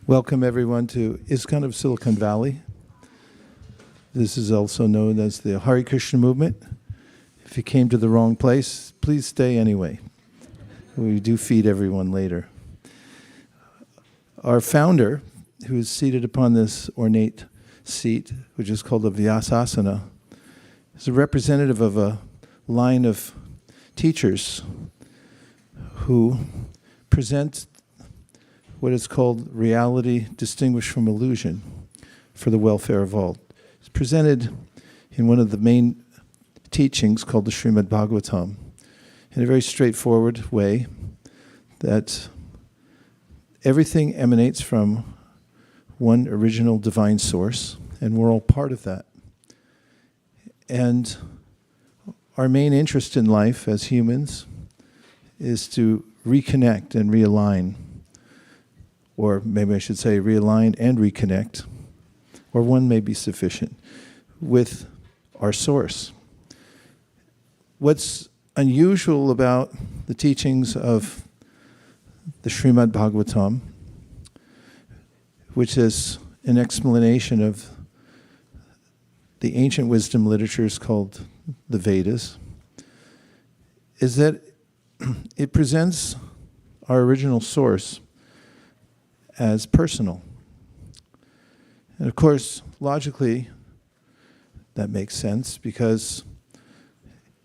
Welcome everyone to ISKCON of Silicon Valley. This is also known as the Hare Krishna movement. If you came to the wrong place, please stay anyway. We do feed everyone later. Our founder, who is seated upon this ornate seat, which is called the Vaisesika, is a representative of a line of teachers who present what is called reality distinguished from illusion for the welfare of all. It's presented in one of the main teachings called the Srimad Bhagavatam in a very straightforward way that everything emanates from one original divine source, and we're all part of that. And our main interest in life as humans is to reconnect and realign, or maybe I should say realign and reconnect, or one may be sufficient, with our source. What's unusual about the teachings of the Srimad Bhagavatam, which is an explanation of the ancient wisdom literatures called the Vedas, is that it presents our original source as personal. And of course, logically, that makes sense because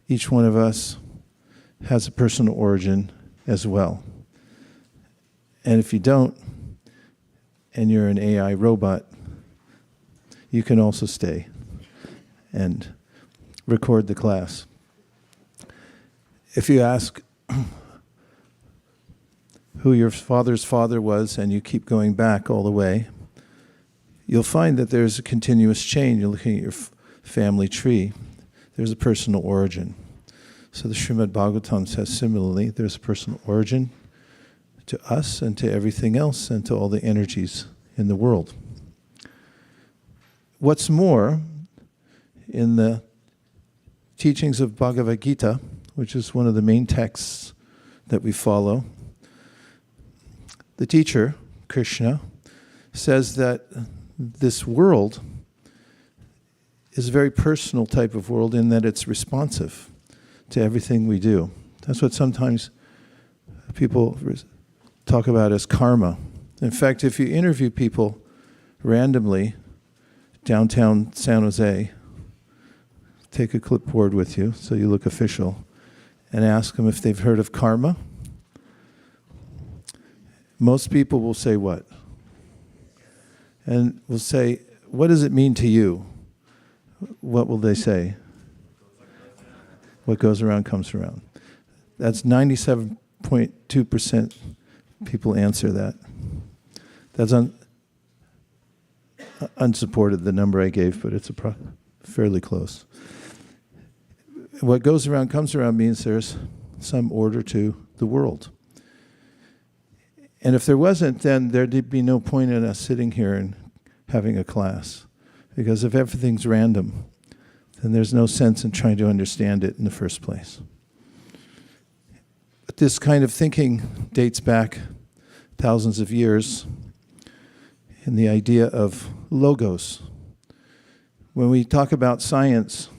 each one of us has a personal origin as well. And if you don't, and you're an AI robot, you can also stay and record the class. If you ask who your father's father was, and you keep going back all the way, you'll find that there's a continuous chain. You're looking at your family tree. There's a personal origin. So the Srimad Bhagavatam says similarly, there's a personal origin to us and to everything else and to all the energies in the world. What's more, in the teachings of Bhagavad Gita, which is one of the main texts that we follow, the teacher, Krishna, says that this world is a very personal type of world in that it's responsive to everything we do. That's what sometimes people talk about as karma. In fact, if you interview people randomly downtown San Jose, take a clipboard with you so you look official, and ask them if they've heard of karma. Most people will say what? And will say, what does it mean to you? What will they say? What goes around comes around. That's 97.2% people answer that. That's unsupported, the number I gave, but it's fairly close. What goes around comes around means there's some order to the world. And if there wasn't, then there'd be no point in us sitting here and having a class. Because if everything's random, then there's no sense in trying to understand it in the first place. But this kind of thinking dates back thousands of years in the idea of logos. When we talk about science,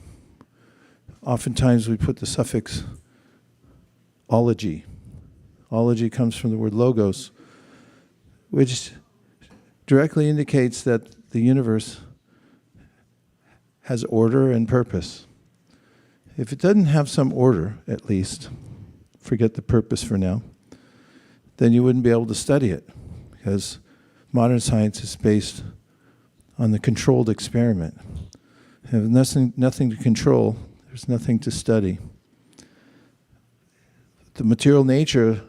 oftentimes we put the suffix ology. Ology comes from the word logos, which directly indicates that the universe has order and purpose. If it doesn't have some order, at least, forget the purpose for now, then you wouldn't be able to study it, because modern science is based on the controlled experiment. If nothing to control, there's nothing to study. The material nature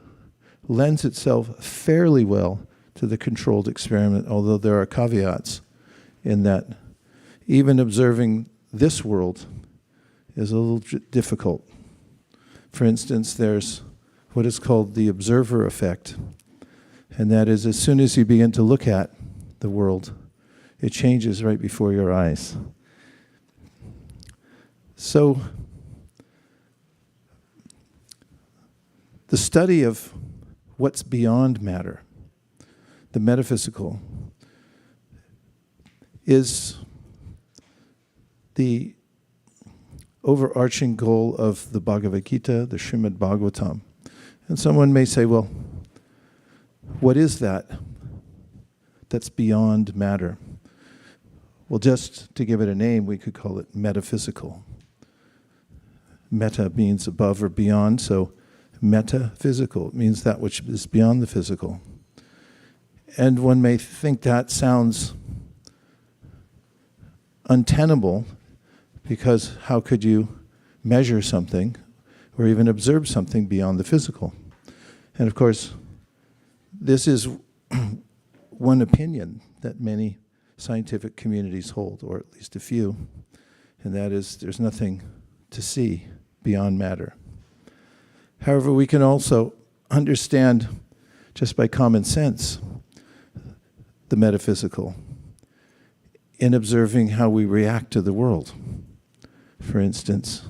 lends itself fairly well to the controlled experiment, although there are caveats in that even observing this world is a little difficult. For instance, there's what is called the observer effect, and that is as soon as you begin to look at the world, it changes right before your eyes. So, the study of what's beyond matter, the metaphysical, is the overarching goal of the Bhagavad Gita, the Srimad Bhagavatam. And someone may say, well, what is that that's beyond matter? Well, just to give it a name, we could call it metaphysical. Meta means above or beyond, so metaphysical means that which is beyond the physical. And one may think that sounds untenable, because how could you measure something or even observe something beyond the physical? And of course, this is one opinion that many scientific communities hold, or at least a few, and that is there's nothing to see beyond matter. However, we can also understand, just by common sense, the metaphysical in observing how we react to the world. For instance,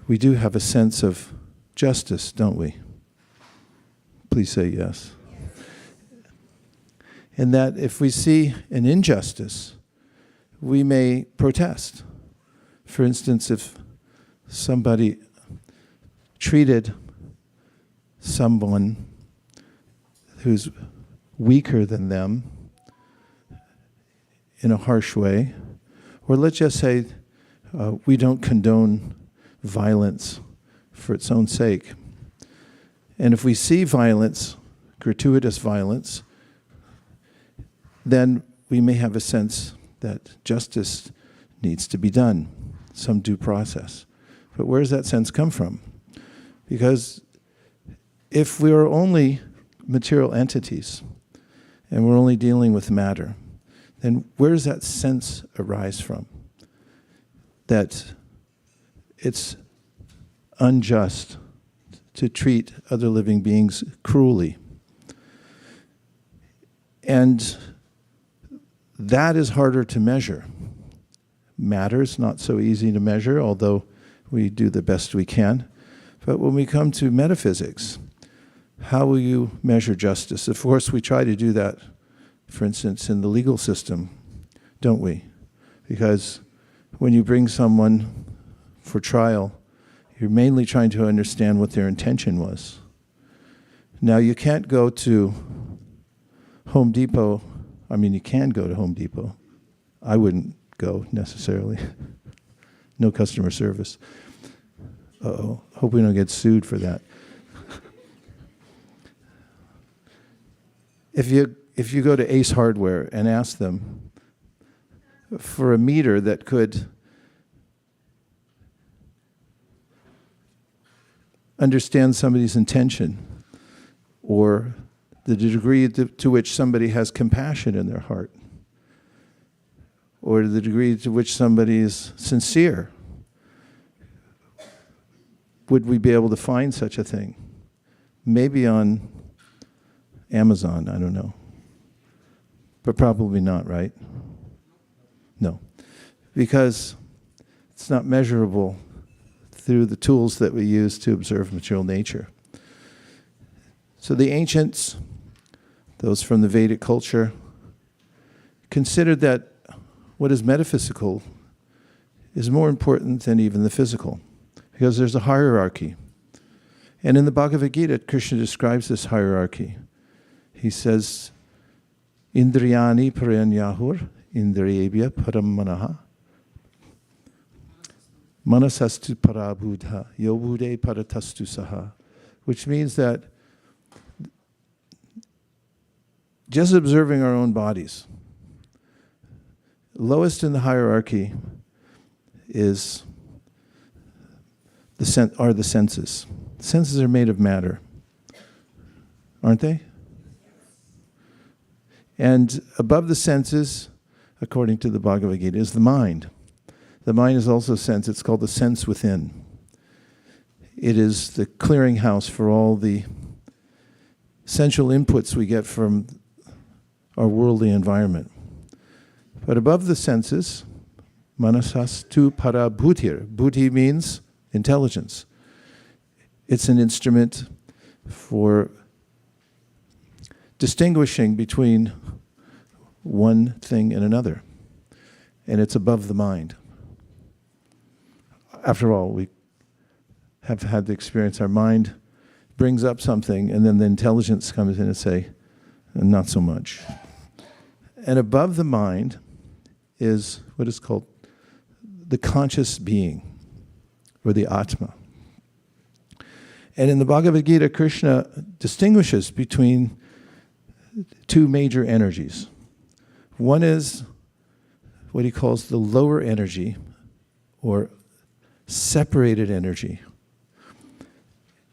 we do have a sense of justice, don't we? Please say yes. And that if we see an injustice, we may protest. For instance, if somebody treated someone who's weaker than them in a harsh way, or let's just say we don't condone violence for its own sake. And if we see violence, gratuitous violence, then we may have a sense that justice needs to be done, some due process. But where does that sense come from? Because if we are only material entities and we're only dealing with matter, then where does that sense arise from? That it's unjust to treat other living beings cruelly. And that is harder to measure. Matter's not so easy to measure, although we do the best we can. But when we come to metaphysics, how will you measure justice? Of course, we try to do that, for instance, in the legal system, don't we? Because when you bring someone for trial, you're mainly trying to understand what their intention was. Now, you can't go to Home Depot. I mean, you can go to Home Depot. I wouldn't go necessarily. No customer service. Uh-oh, hope we don't get sued for that. If you go to Ace Hardware and ask them for a meter that could understand somebody's intention, or the degree to which somebody has compassion in their heart, or the degree to which somebody is sincere, would we be able to find such a thing? Maybe on Amazon, I don't know. But probably not, right? No. Because it's not measurable through the tools that we use to observe material nature. So the ancients, those from the Vedic culture, considered that what is metaphysical is more important than even the physical, because there's a hierarchy. And in the Bhagavad Gita, Krishna describes this hierarchy. He says, Indriyani paranyahur, indriyebhya param manaha, manasastu parabudha, yobhude paratastu saha, which means that just observing our own bodies, lowest in the hierarchy is are the senses. Senses are made of matter, aren't they? And above the senses, according to the Bhagavad Gita, is the mind. The mind is also sense. It's called the sense within. It is the clearinghouse for all the sensual inputs we get from our worldly environment. But above the senses, manasastu parabhutir. Bhuti means intelligence. It's an instrument for distinguishing between one thing and another. And it's above the mind. After all, we have had the experience, our mind brings up something, and then the intelligence comes in and say, not so much. And above the mind is what is called the conscious being, or the Atma. And in the Bhagavad Gita, Krishna distinguishes between two major energies. One is what he calls the lower energy, or separated energy.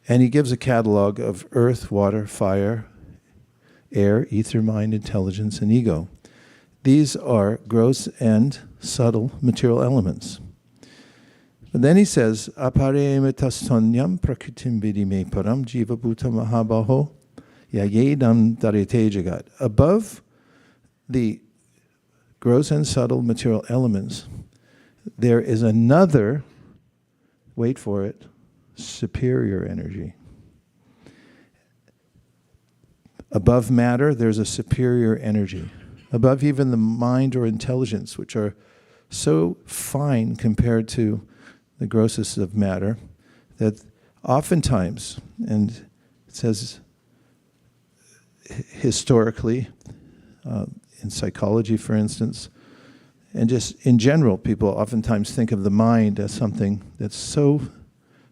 And he gives a catalog of earth, water, fire, air, ether, mind, intelligence, and ego. These are gross and subtle material elements. But then he says, aparemitastonyam prakritim vidime param jiva bhuta mahabaho yayedam darite jagat. Above the gross and subtle material elements, there is another, wait for it, superior energy. Above matter, there's a superior energy. Above even the mind or intelligence, which are so fine compared to the grossest of matter, that oftentimes, and it says historically, in psychology, for instance, and just in general, people oftentimes think of the mind as something that's so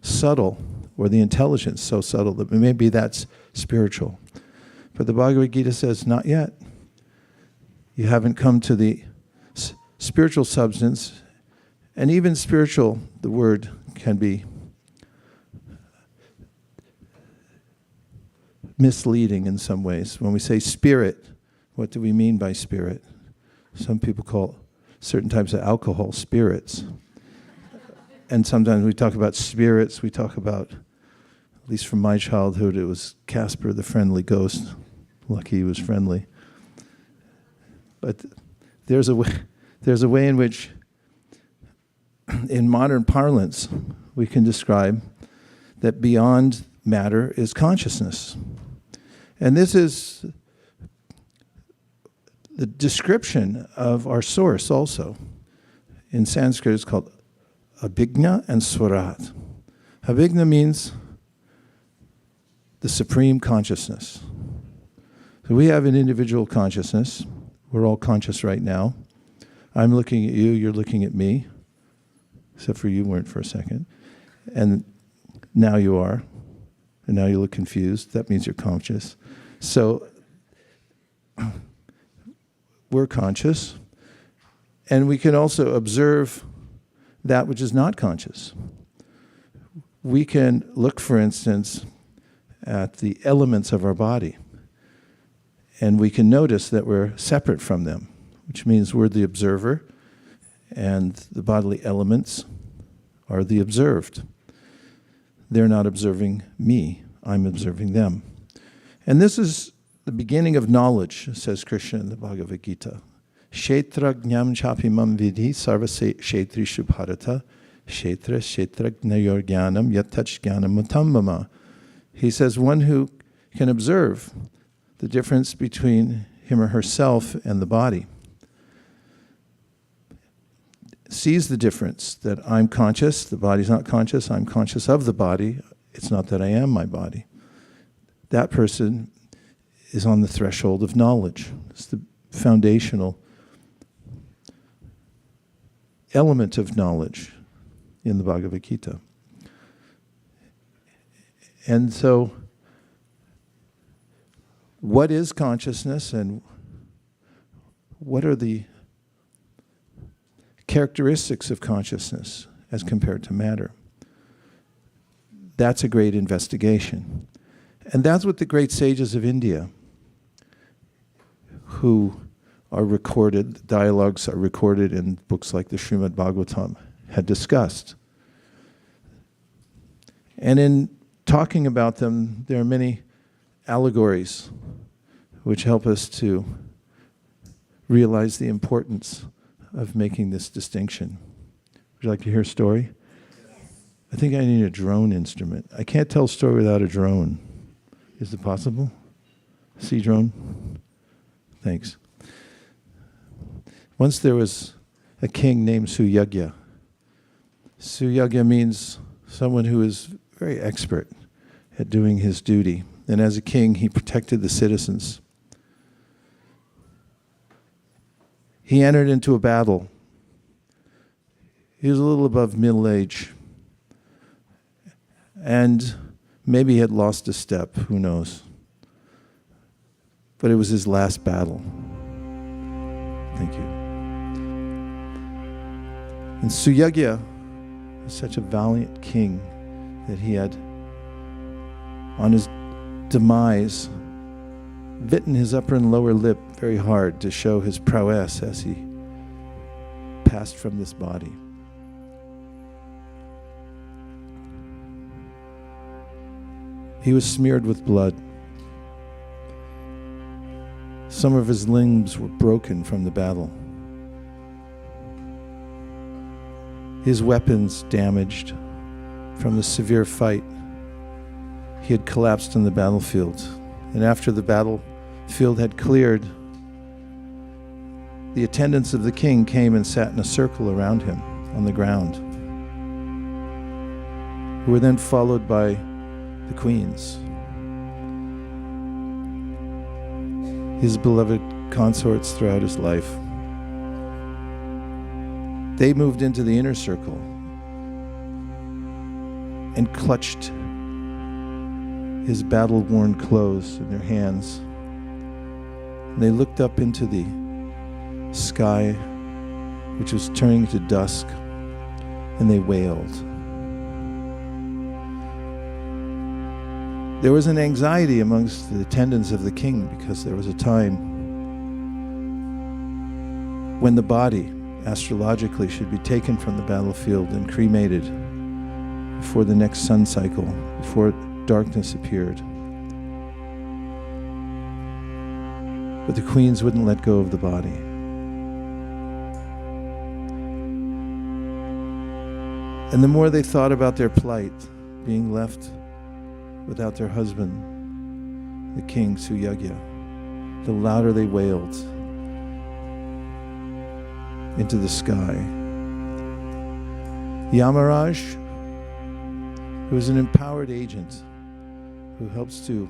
subtle, or the intelligence so subtle, that maybe that's spiritual. But the Bhagavad Gita says, not yet. You haven't come to the spiritual substance. And even spiritual, the word can be misleading in some ways. When we say spirit, what do we mean by spirit? Some people call certain types of alcohol spirits. And sometimes we talk about spirits, we talk about, at least from my childhood, it was Casper the friendly ghost. Lucky he was friendly. But there's a way in which, in modern parlance, we can describe that beyond matter is consciousness. And this is the description of our source also. In Sanskrit, it's called Abhigna and Swarat. Abhigna means the supreme consciousness. So we have an individual consciousness. We're all conscious right now. I'm looking at you, you're looking at me, except for you weren't for a second. And now you are. And now you look confused. That means you're conscious. So we're conscious. And we can also observe that which is not conscious. We can look, for instance, at the elements of our body. And we can notice that we're separate from them, which means we're the observer, and the bodily elements are the observed. They're not observing me, I'm observing them. And this is the beginning of knowledge, says Krishna in the Bhagavad Gita. Kshetra jnam chapimam vidhi sarva kshetrishu bharata kshetra kshetrajnayor jnanam yattach jnanam mutambama. He says one who can observe the difference between him or herself and the body sees the difference, that I'm conscious, the body's not conscious, I'm conscious of the body, it's not that I am my body. That person is on the threshold of knowledge. It's the foundational element of knowledge in the Bhagavad Gita. And so, what is consciousness, and what are the characteristics of consciousness as compared to matter? That's a great investigation. And that's what the great sages of India, who are recorded, dialogues are recorded in books like the Srimad Bhagavatam, had discussed. And in talking about them, there are many allegories which help us to realize the importance of making this distinction. Would you like to hear a story? I think I need a drone instrument. I can't tell a story without a drone. Is it possible? Sea drone? Thanks. Once there was a king named Suyagya. Suyagya means someone who is very expert at doing his duty. And as a king, he protected the citizens. He entered into a battle. He was a little above middle age. And maybe he had lost a step, who knows. But it was his last battle. Thank you. And Suyagya was such a valiant king that he had, on his demise, bitten his upper and lower lip very hard to show his prowess as he passed from this body. He was smeared with blood. Some of his limbs were broken from the battle. His weapons damaged from the severe fight. He had collapsed on the battlefield. And after the battlefield had cleared, the attendants of the king came and sat in a circle around him on the ground, who were then followed by the queens, his beloved consorts throughout his life. They moved into the inner circle and clutched his battle-worn clothes in their hands. And they looked up into the sky, which was turning to dusk, and they wailed. There was an anxiety amongst the attendants of the king because there was a time when the body, astrologically, should be taken from the battlefield and cremated before the next sun cycle, before darkness appeared. But the queens wouldn't let go of the body. And the more they thought about their plight, being left without their husband, the king Suyagya, the louder they wailed into the sky. Yamaraj, who is an empowered agent who helps to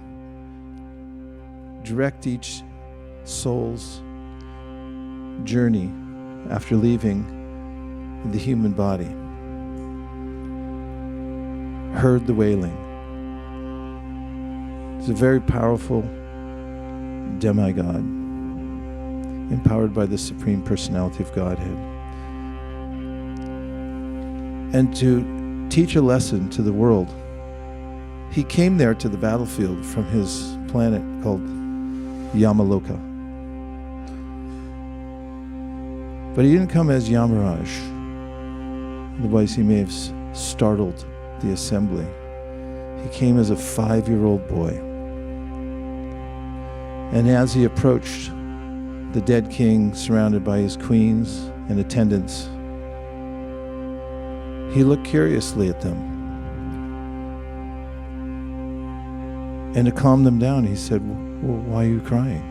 direct each soul's journey after leaving the human body, heard the wailing. He's a very powerful demigod, empowered by the Supreme Personality of Godhead. And to teach a lesson to the world, he came there to the battlefield from his planet called Yamaloka. But he didn't come as Yamaraj. Otherwise he may have startled the assembly. He came as a 5-year-old boy. And as he approached the dead king, surrounded by his queens and attendants, he looked curiously at them. And to calm them down, he said, "Well, why are you crying?"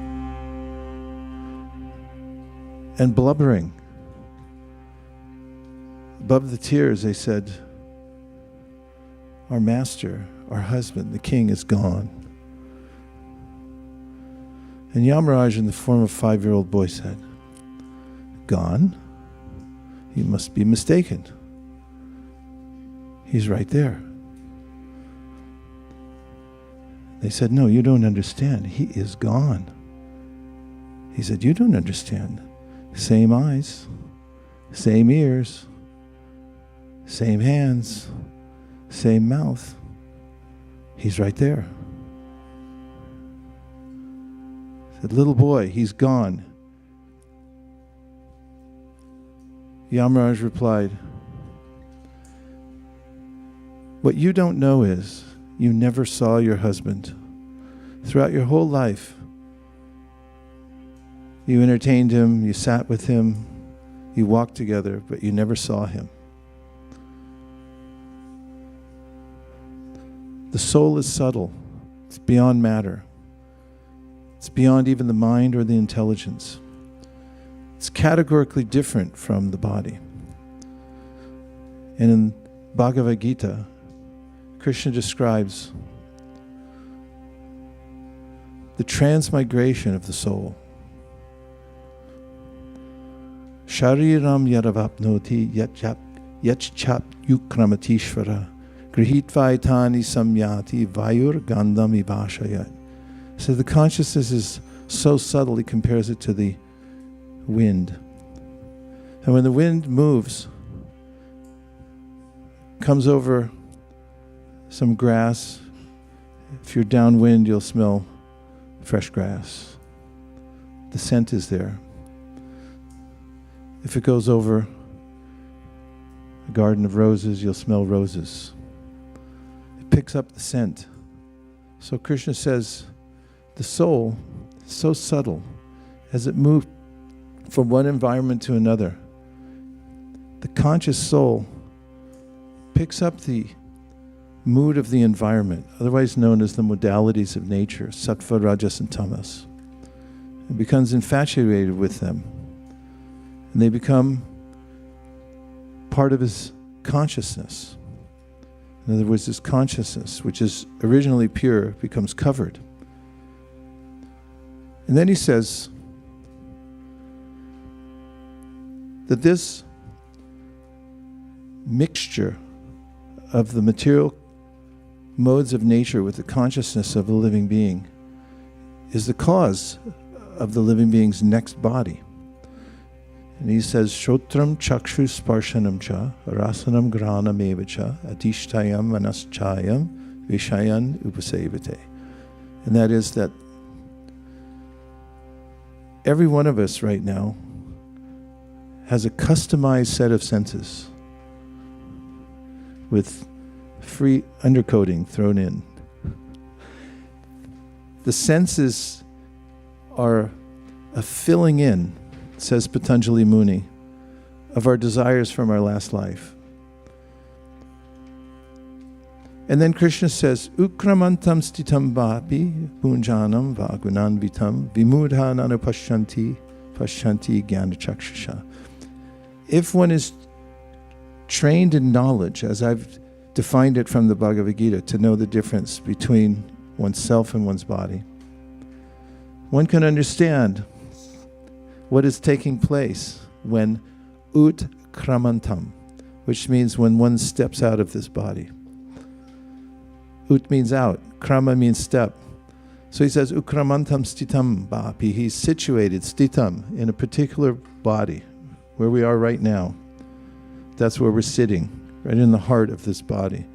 And blubbering, above the tears, they said, "Our master, our husband, the king is gone." And Yamaraj, in the form of a 5-year-old boy, said, "Gone? You must be mistaken. He's right there." They said, "No, you don't understand. He is gone." He said, "You don't understand. Same eyes, same ears, same hands, same mouth. He's right there." He said, "Little boy, he's gone." Yamaraj replied, "What you don't know is you never saw your husband. Throughout your whole life, you entertained him, you sat with him, you walked together, but you never saw him. The soul is subtle. It's beyond matter. It's beyond even the mind or the intelligence. It's categorically different from the body. And in Bhagavad Gita, Krishna describes the transmigration of the soul. Shariram yaravapnoti yachchap yukramatishvara grihitvaitani samyati vayur gandam ivashayat. So the consciousness is so subtle, he compares it to the wind. And when the wind moves, comes over some grass, if you're downwind, you'll smell fresh grass. The scent is there. If it goes over a garden of roses, you'll smell roses. It picks up the scent. So Krishna says, the soul is so subtle as it moves from one environment to another. The conscious soul picks up the mood of the environment, otherwise known as the modalities of nature, sattva, rajas, and tamas. It becomes infatuated with them. And they become part of his consciousness. In other words, his consciousness, which is originally pure, becomes covered. And then he says that this mixture of the material modes of nature with the consciousness of the living being is the cause of the living being's next body. And he says, Shotram chakshu sparshanam cha rasanam granam evacha adishtayam manaschayam vishayan upasevate. And that is that every one of us right now has a customized set of senses with free undercoating thrown in. The senses are a filling in, says Patanjali Muni, of our desires from our last life. And then Krishna says, Ukramantam stitam vapi punjanam vagunanvitam vimudhanana pashyanti jnanachakshusha. If one is trained in knowledge, as I've defined it from the Bhagavad Gita, to know the difference between oneself and one's body, one can understand what is taking place when utkramantam, which means when one steps out of this body. Ut means out, krama means step. So he says, Ukramantam stitam bhapi. He's situated, stitam, in a particular body, where we are right now. That's where we're sitting, right in the heart of this body.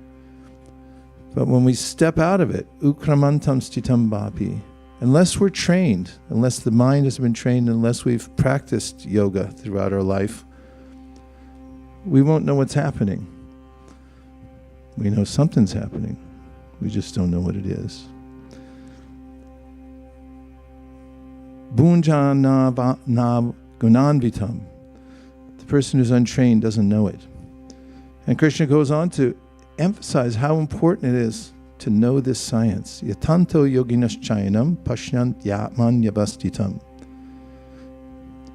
But when we step out of it, Ukramantam stitam bhapi, unless we're trained, unless the mind has been trained, unless we've practiced yoga throughout our life, we won't know what's happening. We know something's happening. We just don't know what it is. Bunjana gunanvitam. The person who's untrained doesn't know it. And Krishna goes on to emphasize how important it is to know this science. Yatanto yoginas chayanam pashyant yatman yabastitam.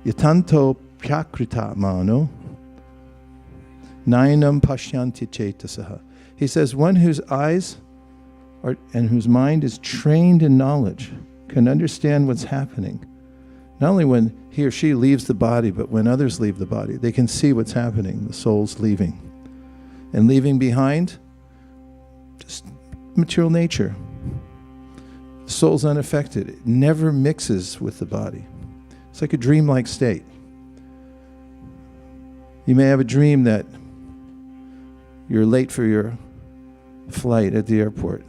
Yatanto pyakrita mano nayanam pashyanti chetasaha. He says, one whose eyes and whose mind is trained in knowledge can understand what's happening. Not only when he or she leaves the body, but when others leave the body, they can see what's happening. The soul's leaving. And leaving behind just material nature. The soul's unaffected. It never mixes with the body. It's like a dreamlike state. You may have a dream that you're late for your flight at the airport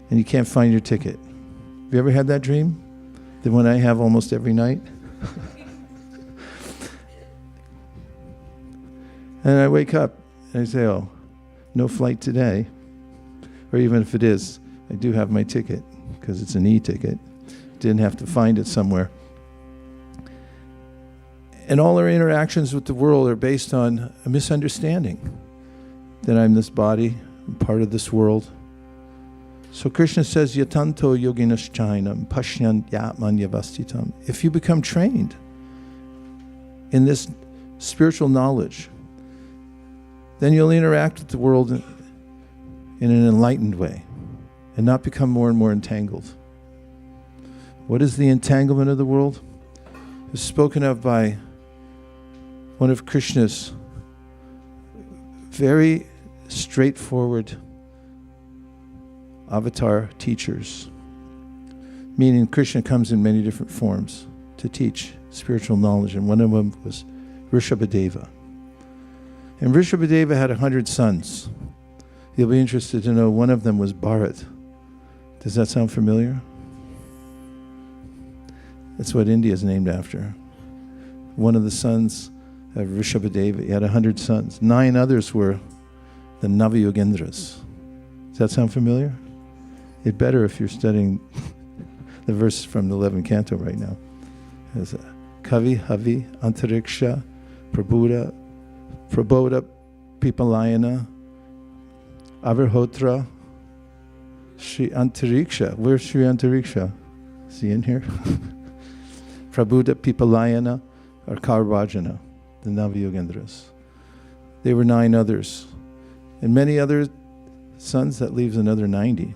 and you can't find your ticket. Have you ever had that dream? The one I have almost every night? And I wake up and I say, oh, no flight today. Or even if it is, I do have my ticket because it's an e-ticket. Didn't have to find it somewhere. And all our interactions with the world are based on a misunderstanding that I'm this body, I'm part of this world. So Krishna says, yatanto yoginaschainam pashyant yatman yavastitam. If you become trained in this spiritual knowledge, then you'll interact with the world in an enlightened way and not become more and more entangled. What is the entanglement of the world? It's spoken of by one of Krishna's very straightforward avatar teachers, meaning Krishna comes in many different forms to teach spiritual knowledge, and one of them was Rishabhadeva. And Rishabhadeva had 100 sons. You'll be interested to know one of them was Bharat. Does that sound familiar? That's what India is named after. One of the sons of Rishabhadeva, he had 100 sons. 9 others were the Navayogendras. Does that sound familiar? It better if you're studying the verses from the 11th canto right now. There's Kavi, Havi, Antariksha, Prabodha, Pipalayana, Avarhotra, Sri Antariksha. Where's Sri Antariksha? Is he in here? Prabodha, Pipalayana, or Karvajana, the Navayogendras. They were 9 others. And many other sons, that leaves another 90.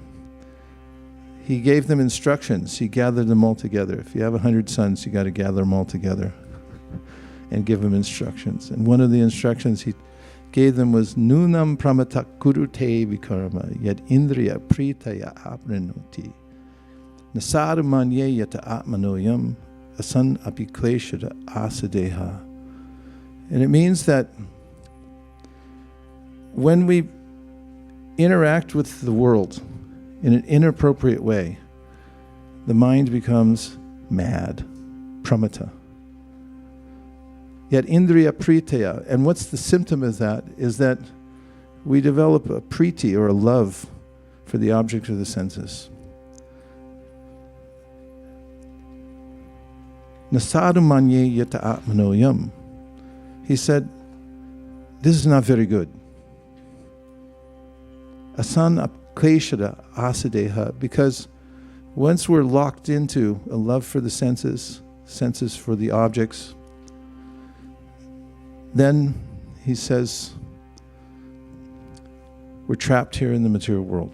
He gave them instructions. He gathered them all together. If you have 100 sons, you got to gather them all together and give them instructions. And one of the instructions he gave them was Nunam pramatak kurute vikarma yad indriya pritaya aprinoti nasaramanye yata atmanoyam asan apikleshada asadeha. And it means that when we interact with the world in an inappropriate way, the mind becomes mad, pramata. Yet indriya pritaya, and what's the symptom of that is that we develop a priti, or a love, for the object of the senses. Nasadu manye yata atmanoyam. He said, this is not very good. Asan kleshada asadeha, because once we're locked into a love for the senses for the objects, then he says we're trapped here in the material world.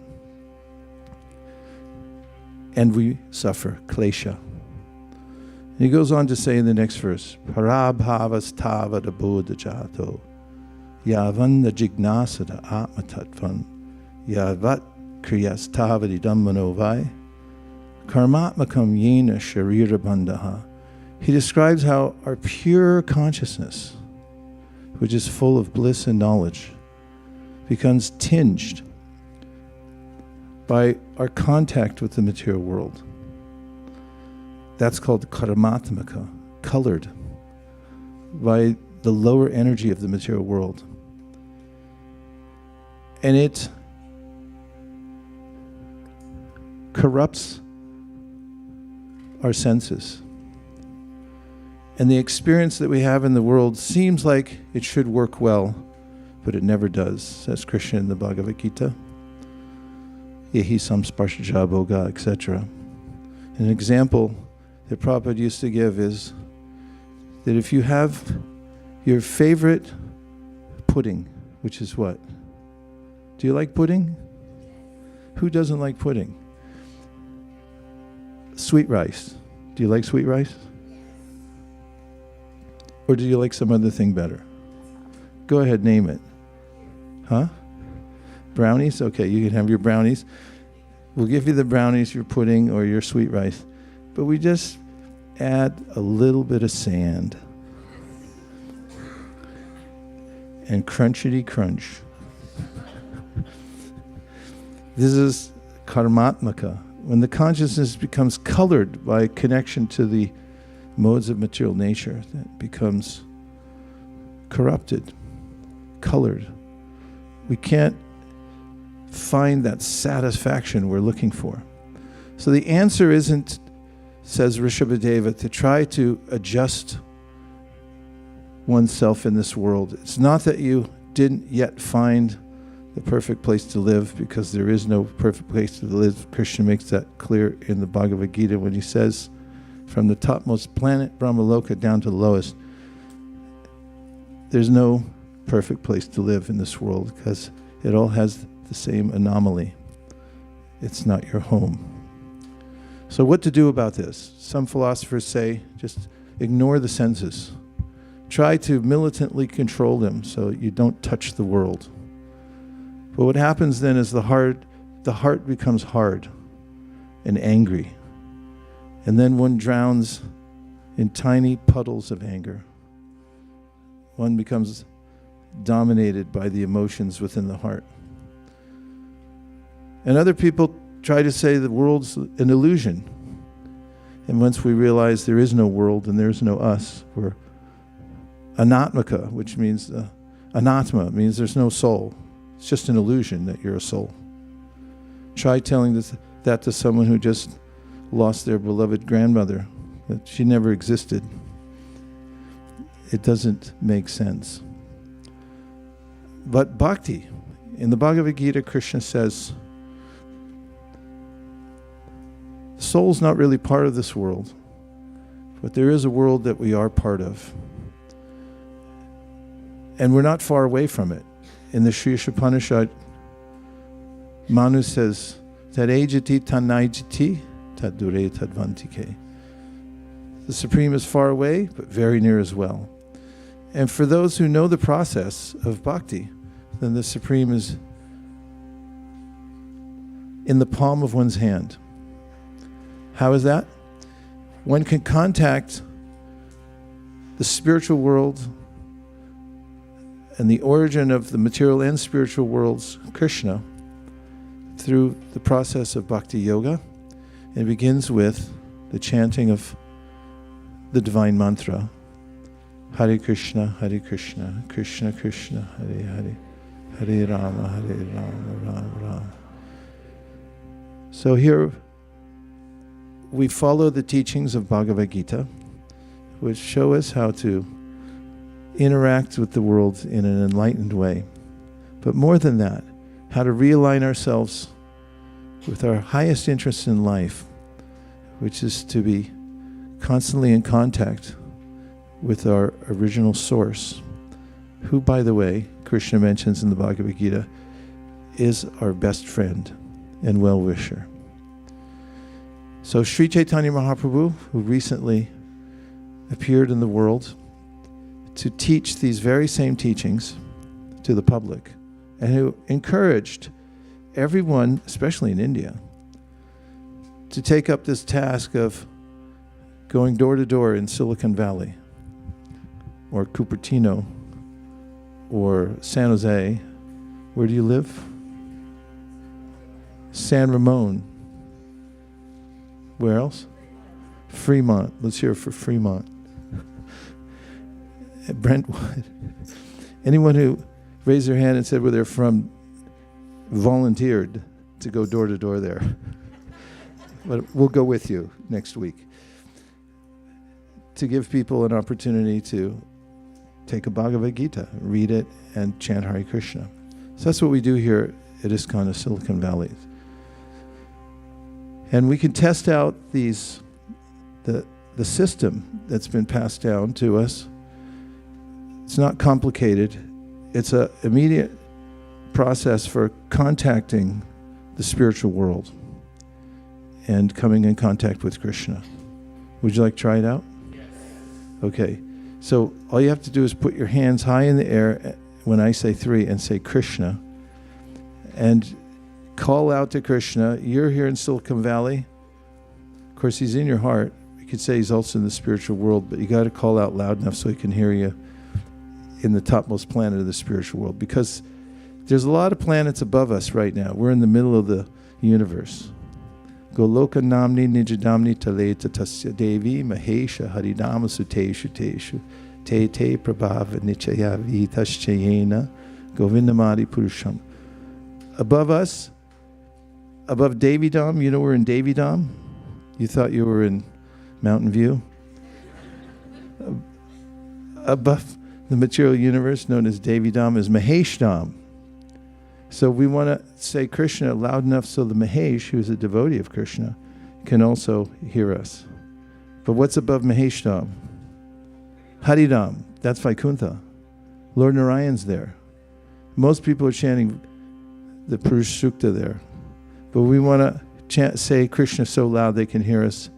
And we suffer klesha. And he goes on to say in the next verse, Parabhavas tava bodha jato yavanda jignasada atmatatvan yavat kriyas tavadidam manovai karmatmakam yena sharira bandhaha. He describes how our pure consciousness, which is full of bliss and knowledge, becomes tinged by our contact with the material world. That's called karmatmaka, colored by the lower energy of the material world. And it corrupts our senses. And the experience that we have in the world seems like it should work well, but it never does, says Krishna in the Bhagavad Gita. Yehi samsparshaja bhoga, etc. An example that Prabhupada used to give is that if you have your favorite pudding, which is what? Do you like pudding? Who doesn't like pudding? Sweet rice. Do you like sweet rice? Or do you like some other thing better? Go ahead, name it. Huh? Brownies? Okay, you can have your brownies. We'll give you the brownies, your pudding, or your sweet rice. But we just add a little bit of sand. And crunchity crunch. This is karmatmaka. When the consciousness becomes colored by connection to the modes of material nature, that becomes corrupted, colored. We can't find that satisfaction we're looking for. So the answer isn't, says Rishabhadeva, to try to adjust oneself in this world. It's not that you didn't yet find the perfect place to live, because there is no perfect place to live. Krishna makes that clear in the Bhagavad Gita when he says, from the topmost planet, Brahmaloka, down to the lowest, there's no perfect place to live in this world, because it all has the same anomaly. It's not your home. So what to do about this? Some philosophers say, just ignore the senses. Try to militantly control them so you don't touch the world. But what happens then is the heart becomes hard and angry. And then one drowns in tiny puddles of anger. One becomes dominated by the emotions within the heart. And other people try to say the world's an illusion. And once we realize there is no world and there is no us, we're anatmaka, which means anatma, means there's no soul. It's just an illusion that you're a soul. Try telling that to someone who just lost their beloved grandmother, that she never existed. It doesn't make sense. But bhakti, in the Bhagavad Gita, Krishna says, the soul's not really part of this world, but there is a world that we are part of. And we're not far away from it. In the Sri Upanishad, Manu says, Tadejati tanaijati tadure tadvantike. The Supreme is far away, but very near as well. And for those who know the process of bhakti, then the Supreme is in the palm of one's hand. How is that? One can contact the spiritual world and the origin of the material and spiritual worlds, Krishna, through the process of bhakti yoga. It begins with the chanting of the divine mantra, Hare Krishna, Krishna Krishna, Hare Hare, Hare Rama, Rama Rama. So here we follow the teachings of Bhagavad Gita, which show us how to interact with the world in an enlightened way. But more than that, how to realign ourselves with our highest interest in life, which is to be constantly in contact with our original source, who, by the way, Krishna mentions in the Bhagavad Gita, is our best friend and well-wisher. So Sri Chaitanya Mahaprabhu, who recently appeared in the world to teach these very same teachings to the public, and who encouraged everyone, especially in India, to take up this task of going door to door in Silicon Valley, or Cupertino, or San Jose. Where do you live? San Ramon. Where else? Fremont. Let's hear it for Fremont. Brentwood. Anyone who raised their hand and said where they're from volunteered to go door to door there. But we'll go with you next week to give people an opportunity to take a Bhagavad Gita, read it, and chant Hare Krishna. So that's what we do here at ISKCON of Silicon Valley. And we can test out the system that's been passed down to us. It's not complicated. It's an immediate process for contacting the spiritual world and coming in contact with Krishna. Would you like to try it out? Yes. Okay. So all you have to do is put your hands high in the air when I say 3 and say Krishna, and call out to Krishna. You're here in Silicon Valley. Of course, he's in your heart. You could say he's also in the spiritual world, but you got to call out loud enough so he can hear you in the topmost planet of the spiritual world, because there's a lot of planets above us right now. We're in the middle of the universe. Goloka namni nijadamni taleta tasya devi mahesha haridama suteshu teshu te te prabhava nichayavi taschayena govindamadi purusham. Above us, above Devidam, you know we're in Devidam? You thought you were in Mountain View? Above the material universe known as Devidam is Maheshdam. So we want to say Krishna loud enough so the Mahesh, who is a devotee of Krishna, can also hear us. But what's above Mahesh Dham? Haridam, that's Vaikuntha. Lord Narayan's there. Most people are chanting the Purush Sukta there. But we want to say Krishna so loud they can hear us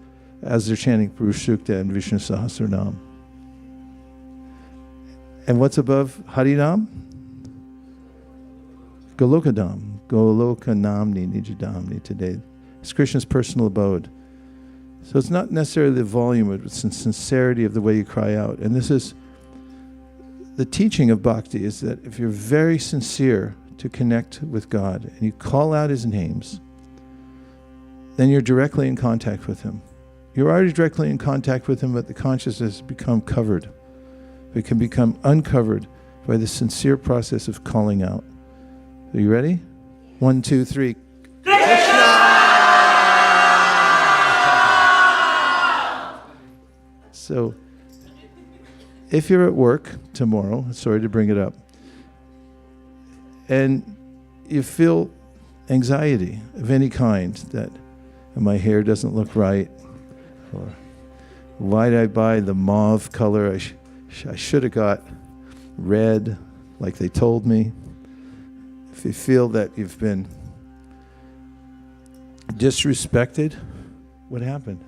as they're chanting Purush Sukta and Vishnu Sahasranam. And what's above Haridam? Golokadam. Golokanamni Nijadamni today. It's Krishna's personal abode. So it's not necessarily the volume, it's the sincerity of the way you cry out. And this is the teaching of bhakti, is that if you're very sincere to connect with God and you call out his names, then you're directly in contact with him. You're already directly in contact with him, but the consciousness has become covered. It can become uncovered by the sincere process of calling out. Are you ready? 1, 2, 3. So, if you're at work tomorrow, sorry to bring it up, and you feel anxiety of any kind, that my hair doesn't look right, or why did I buy the mauve color? I should have got red, like they told me. If you feel that you've been disrespected, what happened?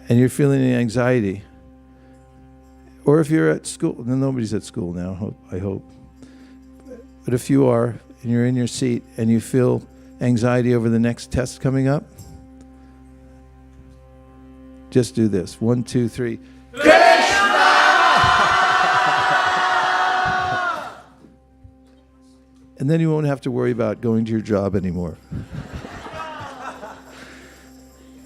And you're feeling the anxiety. Or if you're at school, nobody's at school now, I hope. But if you are, and you're in your seat, and you feel anxiety over the next test coming up, just do this. 1, 2, 3. Krishna! And then you won't have to worry about going to your job anymore.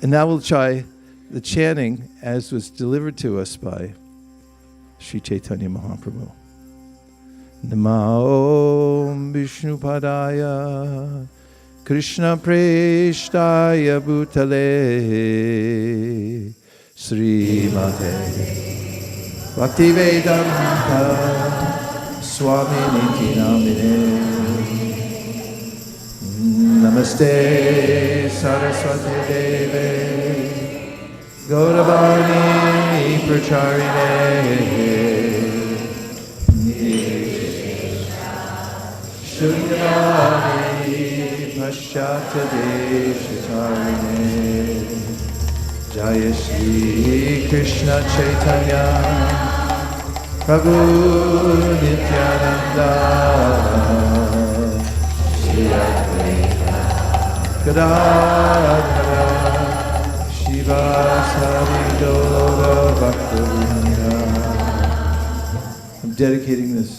And now we'll try the chanting as was delivered to us by Sri Chaitanya Mahaprabhu. Namo Om Vishnu Padaya Krishna Preshtaya Bhutale Srimate Bhaktivedanta Swami Niti Namine Namaste Saraswati Deve Gauravani Pracharine Shunyavani Paschata Deshatarine Jaya Shri Krishna Chaitanya Prabhu Nityananda Shri Advaita Gadadhara Shiva Saridora Bhaktivinoda. I'm dedicating this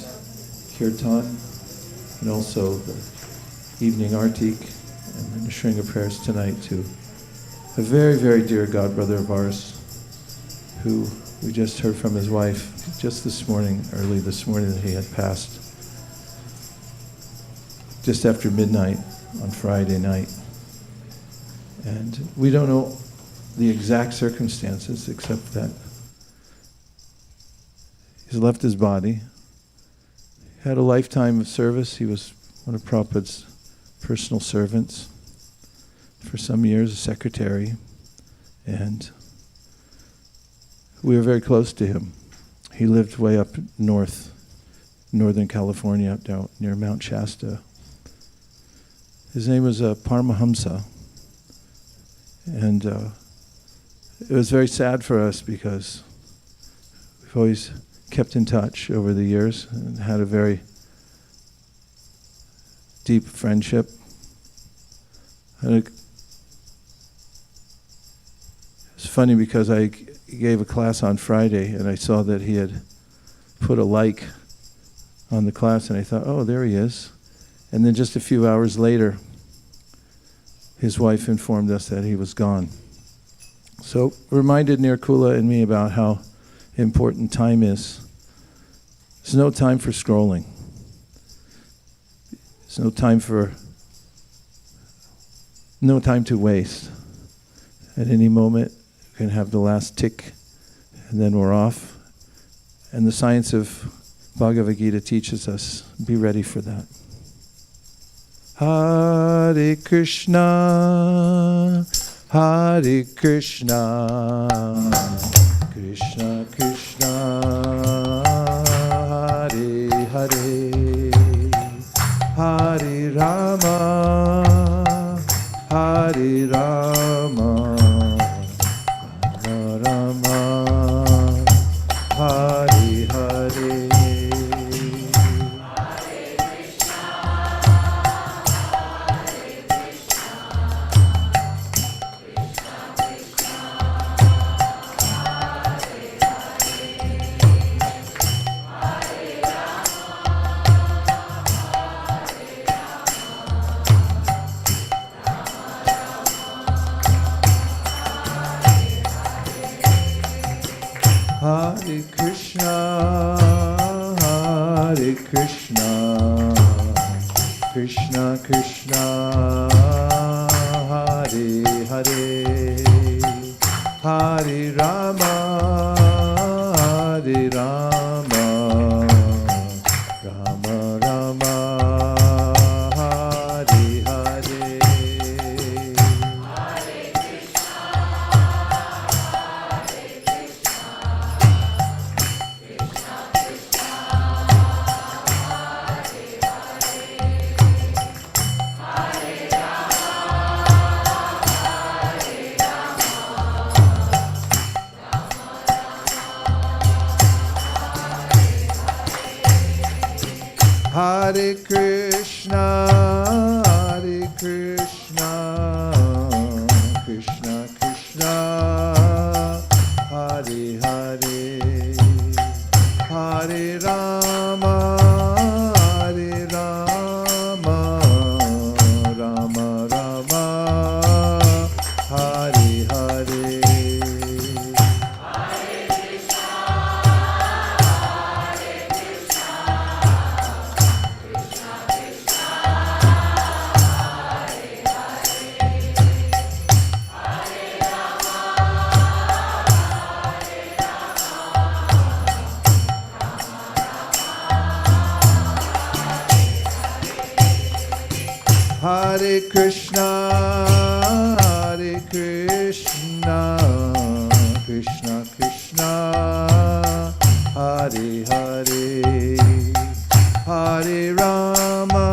kirtan and also the evening artik and the Nishringa prayers tonight to a very, very dear godbrother of ours who we just heard from his wife just this morning, early this morning, that he had passed just after midnight on Friday night. And we don't know the exact circumstances except that he's left his body. He had a lifetime of service. He was one of Prabhupada's personal servants for some years, a secretary, and we were very close to him. He lived way up north, Northern California, up down near Mount Shasta. His name was Paramahamsa, and it was very sad for us because we've always kept in touch over the years and had a very deep friendship. And it's funny because I gave a class on Friday and I saw that he had put a like on the class and I thought, oh, there he is. And then just a few hours later, his wife informed us that he was gone. So it reminded Nirkula and me about how important time is. There's no time for scrolling. There's no time to waste. At any moment, we can have the last tick, and then we're off. And the science of Bhagavad Gita teaches us. Be ready for that. Hare Krishna, Hare Krishna, Krishna Krishna, Hare Hare, Hare Rama, Hare Rama, Rama Rama, Hare Hare. Hare Krishna, Hare Krishna, Krishna Krishna, Hare Hare, Hare Rama, Hare Rama, Rama Rama, Hare Hare. Hare Krishna, Hare Krishna, Krishna Krishna, Hare Hare, Hare Rama, Hare Rama, Rama Rama, Hare Hare. Hare Krishna, Hare Krishna, Krishna Krishna, Hare Hare, Hare Rama,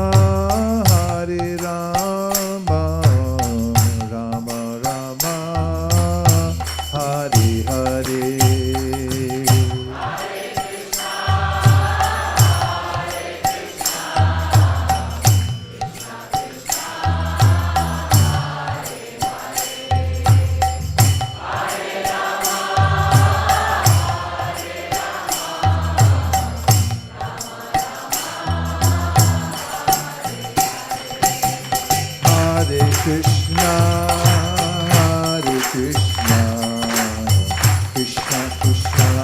Hare Rama, Rama Rama, Hare Hare. Hare Krishna, Hare Krishna, Krishna Krishna,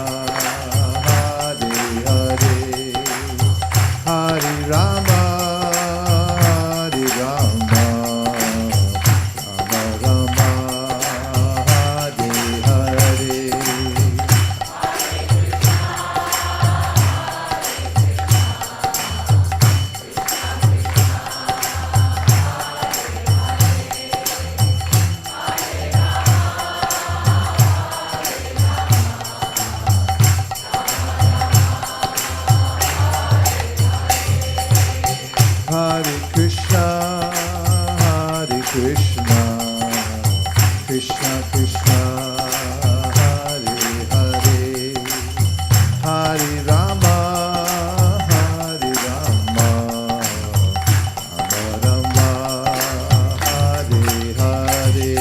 Hare Hare, Hare Rama, Hare Rama, Rama Rama, Hare Hare. Hare Krishna, Hare Krishna, Krishna Krishna, Hare Hare, Hare Rama, Hare Rama, Rama Rama, Hare Hare.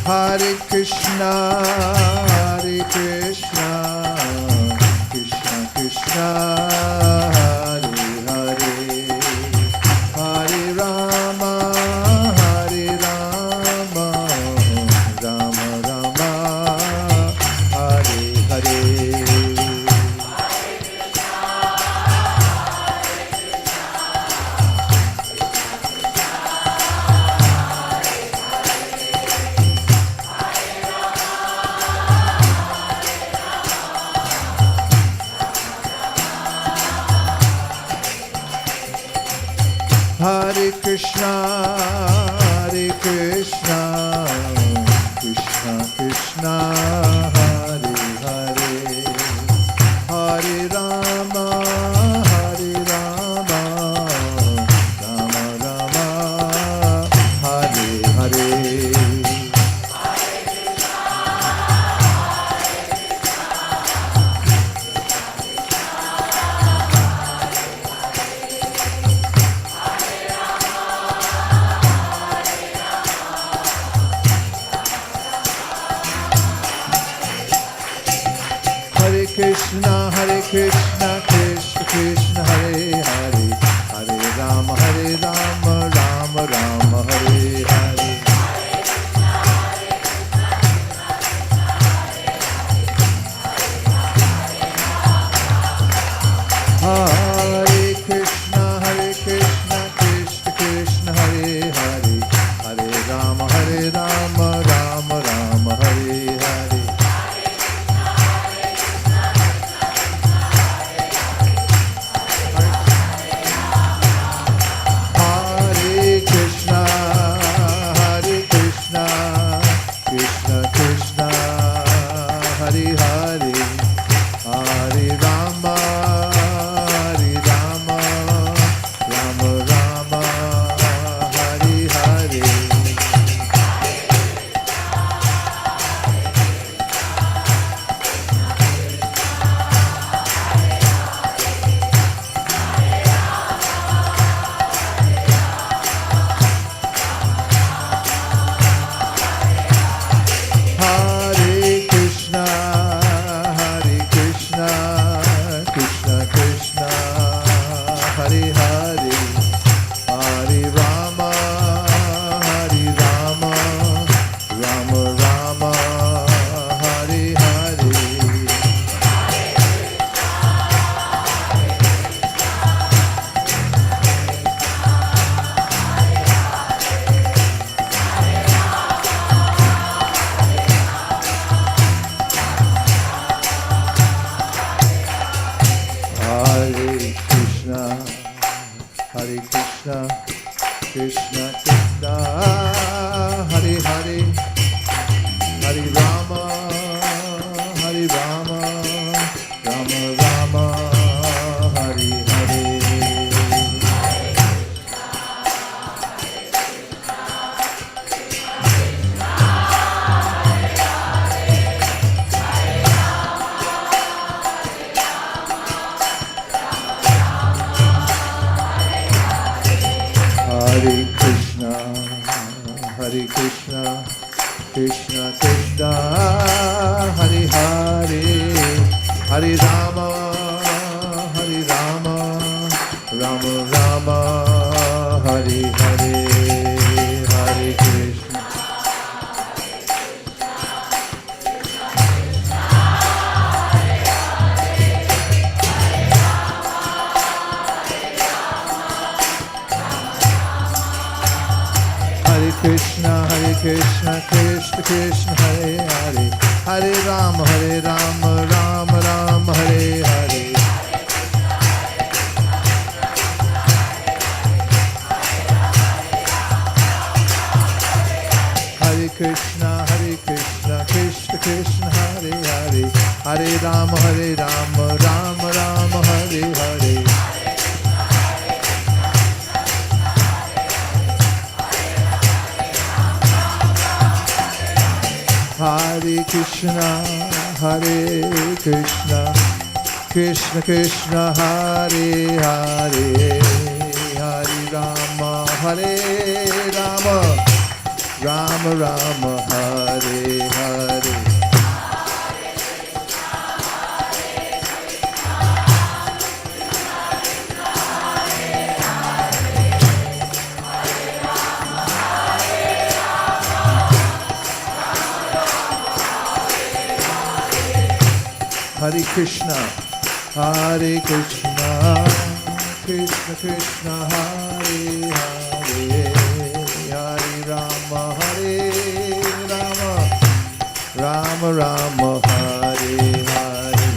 Hare Krishna, Hare Krishna, Krishna Krishna, Hare Hare, Hare Rama, Hare Rama, Rama Rama, Hare Krishna, Krishna Krishna, Hare Hare, Hare Rama, Rama Rama, Hare Hare. Krishna, Hare Krishna, Krishna Krishna, Hare Hare, Hare Rama, Rama Rama, Hare Hare. Hare Krishna, Krishna Krishna, Hare Hare, Hare Rama, Rama Rama, Hare Hare. Krishna Krishna, Hare Hare, Hare Rama, Rama Rama, Hare Hare. Hare Krishna, Krishna Krishna, Hare Hare, Hare Rama, Rama Rama, Hare Hare, Hare Krishna. Krishna, Krishna Krishna, Hare Hare, Hare Rama, Rama Rama, Hare Hare. Hare Krishna, Krishna Krishna, Hare Hare, Hare Rama, Rama Rama, Hare Hare. Hare Krishna, Krishna Krishna, Hare Hare, Hare Rama, Rama Rama, Hare Hare. Hare Krishna, Krishna Krishna, Hare Hare, Hare Rama, Rama Rama, Hare Hare.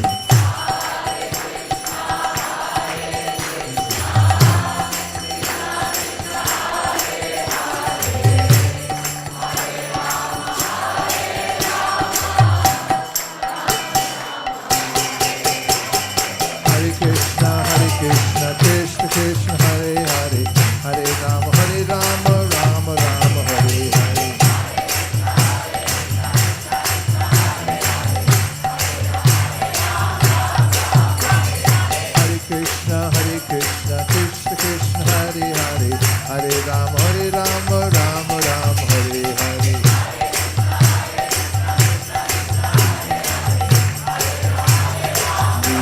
Hare Ram, Ram Ram, Hare Hare.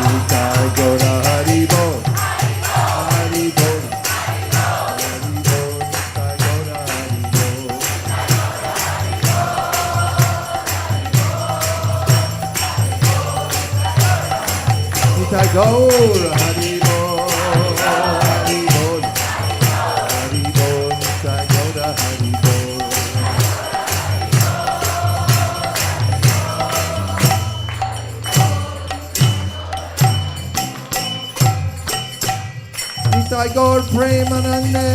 Nitai Gaura Hari Bol, Hari Bol, Hari Bol, Nitai Gaura Hari Bol. Nitai Gaura Hari Bol, Hari Bol, Hari Bol, Nitai Gaura Hari Bol. Nitai Gaur Premanande,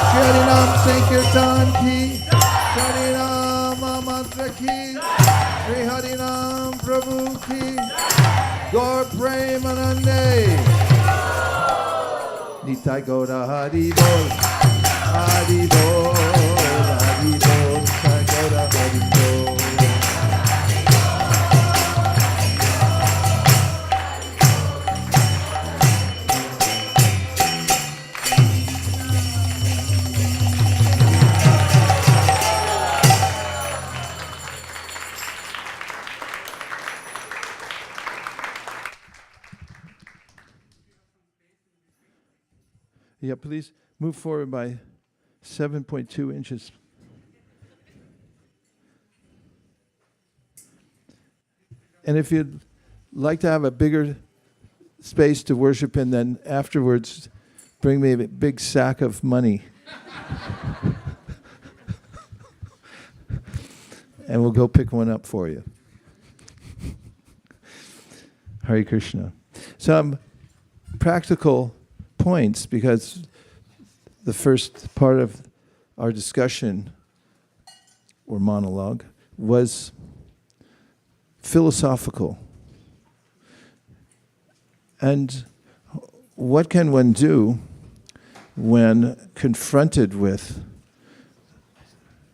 Shri Ram Sankirtan Ki, Shri Ram Mantra Ki, Shri Hari Ram Prabhu Ki, Gaur Premanande. Nitai Gaur Hari Bol, Hari Bol, Hari Bol, Nitai Gaur Hari Bol. Yeah, please move forward by 7.2 inches. And if you'd like to have a bigger space to worship in, then afterwards, bring me a big sack of money. And we'll go pick one up for you. Hare Krishna. Some practical points, because the first part of our discussion or monologue was philosophical. And what can one do when confronted with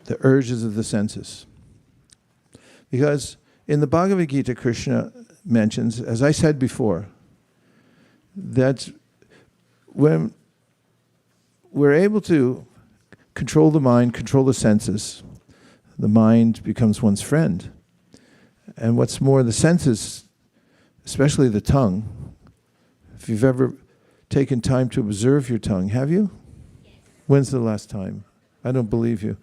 the urges of the senses? Because in the Bhagavad Gita, Krishna mentions, as I said before, that when we're able to control the mind, control the senses, the mind becomes one's friend. And what's more, the senses, especially the tongue, if you've ever taken time to observe your tongue, have you? Yes. When's the last time? I don't believe you.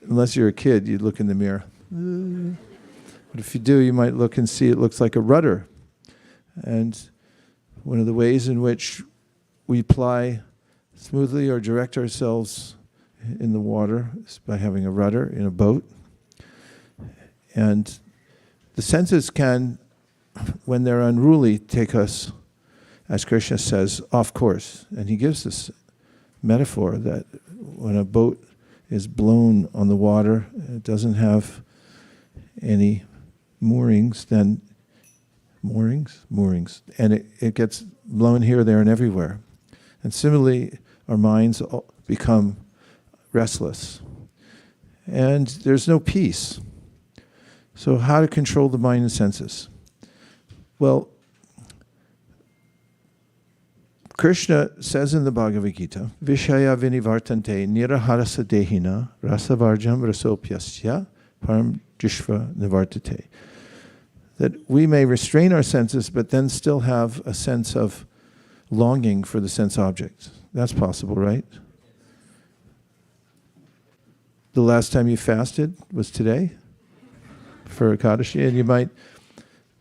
Unless you're a kid, you look in the mirror. But if you do, you might look and see it looks like a rudder. And one of the ways in which we ply smoothly or direct ourselves in the water is by having a rudder in a boat. And the senses can, when they're unruly, take us, as Krishna says, off course. And he gives this metaphor that when a boat is blown on the water, it doesn't have any moorings, then moorings, and it gets blown here, there, and everywhere. And similarly, our minds become restless. And there's no peace. So how to control the mind and senses? Well, Krishna says in the Bhagavad Gita, Vishaya vinivartante niraharasa dehina rasavarjam rasopyasya param jishva nivartate. That we may restrain our senses, but then still have a sense of longing for the sense objects. That's possible, right? The last time you fasted was today for Ekadashi, and you might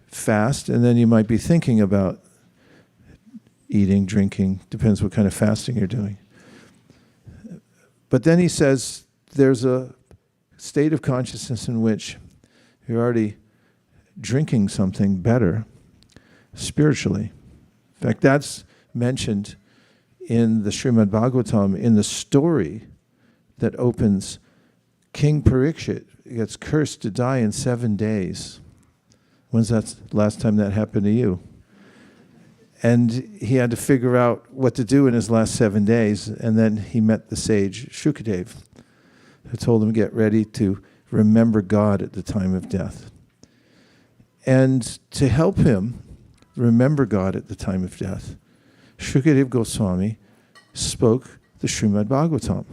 fast, and then you might be thinking about eating, drinking, depends what kind of fasting you're doing. But then he says there's a state of consciousness in which you're already drinking something better spiritually. In fact, that's mentioned in the Srimad Bhagavatam, in the story that opens King Parikshit gets cursed to die in 7 days. When's that last time that happened to you? And he had to figure out what to do in his last 7 days, and then he met the sage Shukadev, who told him to get ready to remember God at the time of death. And to help him remember God at the time of death, Shukadev Goswami spoke the Srimad Bhagavatam,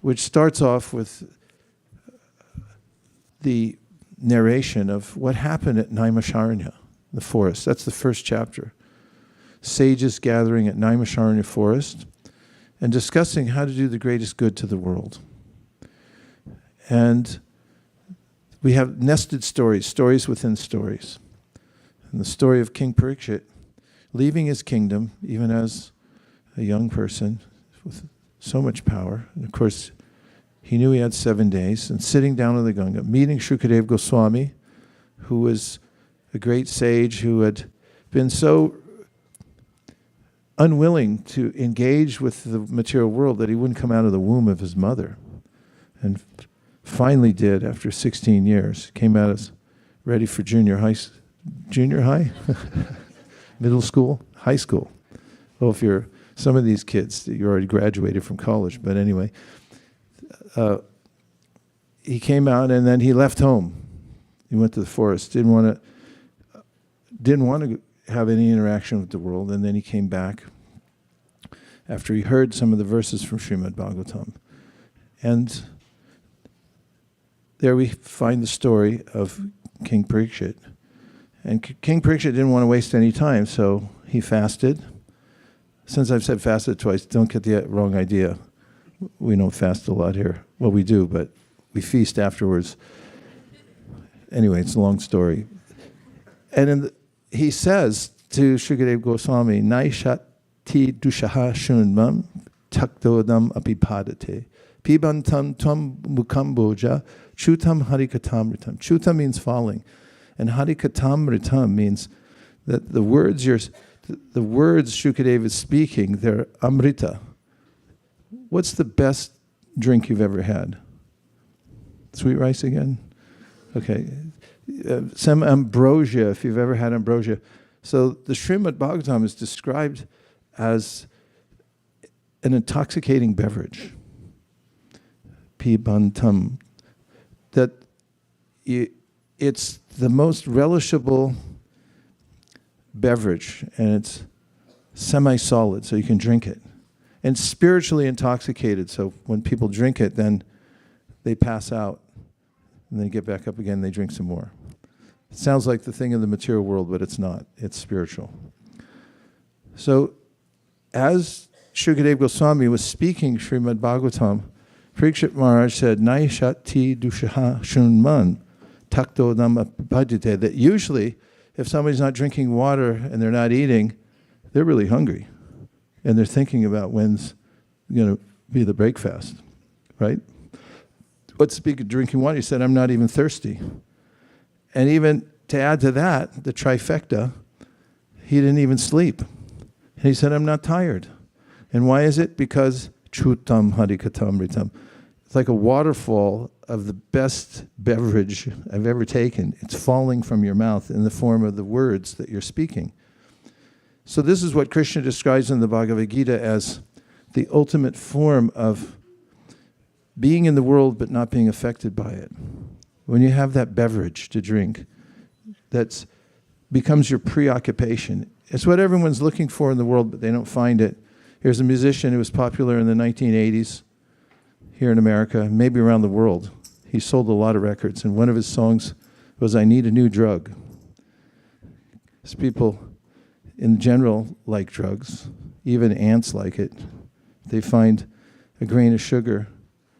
which starts off with the narration of what happened at Naimisharanya, the forest. That's the first chapter. Sages gathering at Naimisharanya forest and discussing how to do the greatest good to the world. And we have nested stories, stories within stories. And the story of King Parikshit leaving his kingdom, even as a young person with so much power. And of course, he knew he had 7 days, and sitting down on the Ganga, meeting Shukadeva Goswami, who was a great sage who had been so unwilling to engage with the material world that he wouldn't come out of the womb of his mother. And finally did after 16 years. Came out as ready for junior high? Middle school? High school. Well, if you're some of these kids, you already graduated from college. But anyway, he came out and then he left home. He went to the forest. Didn't want to have any interaction with the world. And then he came back after he heard some of the verses from Srimad Bhagavatam. And there we find the story of King Parikshit. And King Parikshit didn't want to waste any time, so he fasted. Since I've said fasted twice, don't get the wrong idea. We don't fast a lot here. Well, we do, but we feast afterwards. Anyway, it's a long story. And he says to Shukadeva Goswami, Naishati dushaha shunmam takdodam apipadate pibantam tvam mukamboja chutam harikatamritam. Chuta means falling. And harikatamritam means that the words Shukadeva is speaking, they're amrita. What's the best drink you've ever had? Sweet rice again? Okay. Some ambrosia, if you've ever had ambrosia. So the Srimad Bhagavatam is described as an intoxicating beverage. Pibantam. That it's the most relishable beverage, and it's semi-solid, so you can drink it. And spiritually intoxicated, so when people drink it, then they pass out, and they get back up again, they drink some more. It sounds like the thing in the material world, but it's not. It's spiritual. So as Shukadeva Goswami was speaking Srimad Bhagavatam, Parikshit Maharaj said, Naishati dushaha shunman takdodam apajite, that usually if somebody's not drinking water and they're not eating, they're really hungry. And they're thinking about when's going to be the break fast, right? But speaking of drinking water, he said, I'm not even thirsty. And even to add to that, the trifecta, he didn't even sleep. And he said, I'm not tired. And why is it? Because chutam harikatamritam. It's like a waterfall of the best beverage I've ever taken. It's falling from your mouth in the form of the words that you're speaking. So this is what Krishna describes in the Bhagavad Gita as the ultimate form of being in the world but not being affected by it. When you have that beverage to drink, that becomes your preoccupation. It's what everyone's looking for in the world, but they don't find it. Here's a musician who was popular in the 1980s here in America, maybe around the world. He sold a lot of records, and one of his songs was, I Need a New Drug. As people in general like drugs, even ants like it. They find a grain of sugar,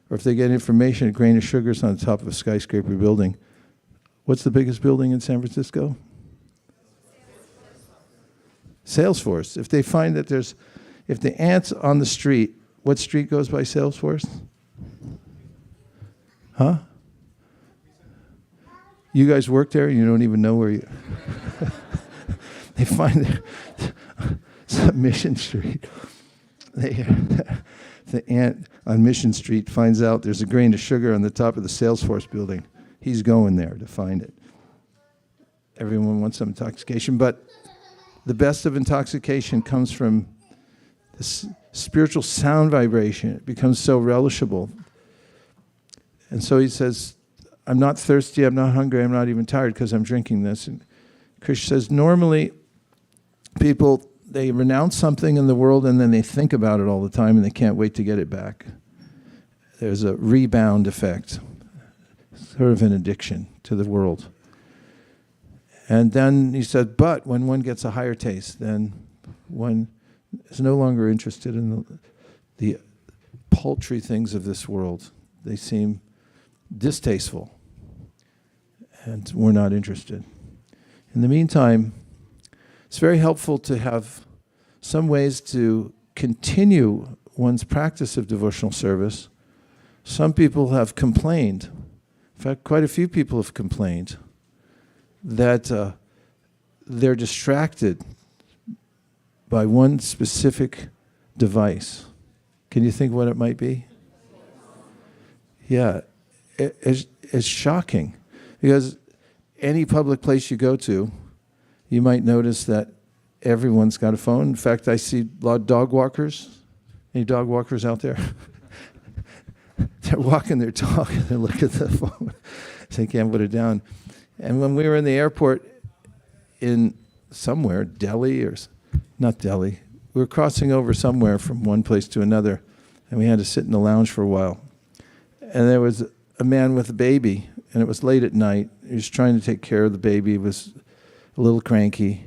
or if they get information, a grain of sugar is on the top of a skyscraper building. What's the biggest building in San Francisco? Salesforce. If they find that if the ants on the street, what street goes by Salesforce? Huh? You guys work there and you don't even know where you... They find some Mission Street. The ant on Mission Street finds out there's a grain of sugar on the top of the Salesforce building. He's going there to find it. Everyone wants some intoxication, but the best of intoxication comes from this spiritual sound vibration. It becomes so relishable. And so he says, I'm not thirsty, I'm not hungry, I'm not even tired because I'm drinking this. And Krishna says, normally people they renounce something in the world and then they think about it all the time and they can't wait to get it back. There's a rebound effect, sort of an addiction to the world. And then he said, but when one gets a higher taste, then one is no longer interested in the paltry things of this world. They seem distasteful, and we're not interested. In the meantime, it's very helpful to have some ways to continue one's practice of devotional service. Some people have complained, in fact, quite a few people have complained, that they're distracted by one specific device. Can you think what it might be? Yeah, it's shocking, because any public place you go to, you might notice that everyone's got a phone. In fact, I see a lot of dog walkers. Any dog walkers out there? They're walking their dog and they look at the phone. They can't put it down. And when we were in the airport in somewhere, Delhi or not Delhi, we were crossing over somewhere from one place to another, and we had to sit in the lounge for a while. And there was a man with a baby, and it was late at night. He was trying to take care of the baby. He was a little cranky.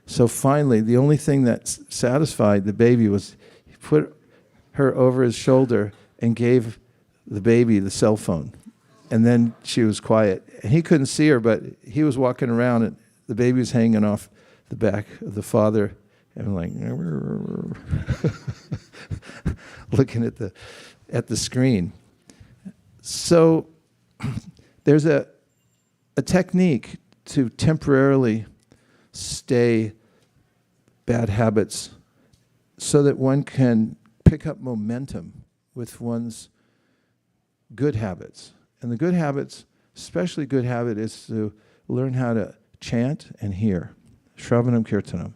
So finally, the only thing that satisfied the baby was he put her over his shoulder and gave the baby the cell phone. And then she was quiet. And he couldn't see her, but he was walking around, and the baby was hanging off the back of the father, and like looking at the screen. So there's a technique to temporarily stay bad habits so that one can pick up momentum with one's good habits. And the good habits, especially good habit, is to learn how to chant and hear, Shravanam Kirtanam.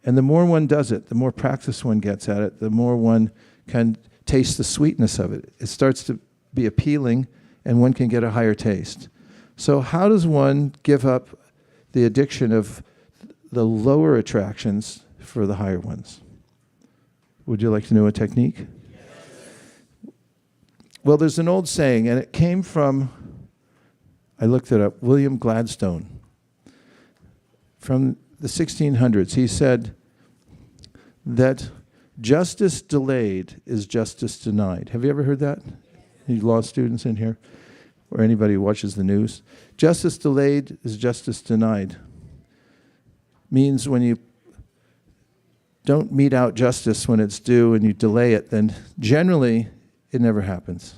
And the more one does it, the more practice one gets at it, the more one can taste the sweetness of it. It starts to be appealing, and one can get a higher taste. So how does one give up the addiction of the lower attractions for the higher ones? Would you like to know a technique? Yes. Well, there's an old saying, and it came from, I looked it up, William Gladstone. From the 1600s, he said that justice delayed is justice denied. Have you ever heard that? Any law students in here? Or anybody who watches the news? Justice delayed is justice denied. Means when you don't mete out justice when it's due and you delay it, then generally it never happens.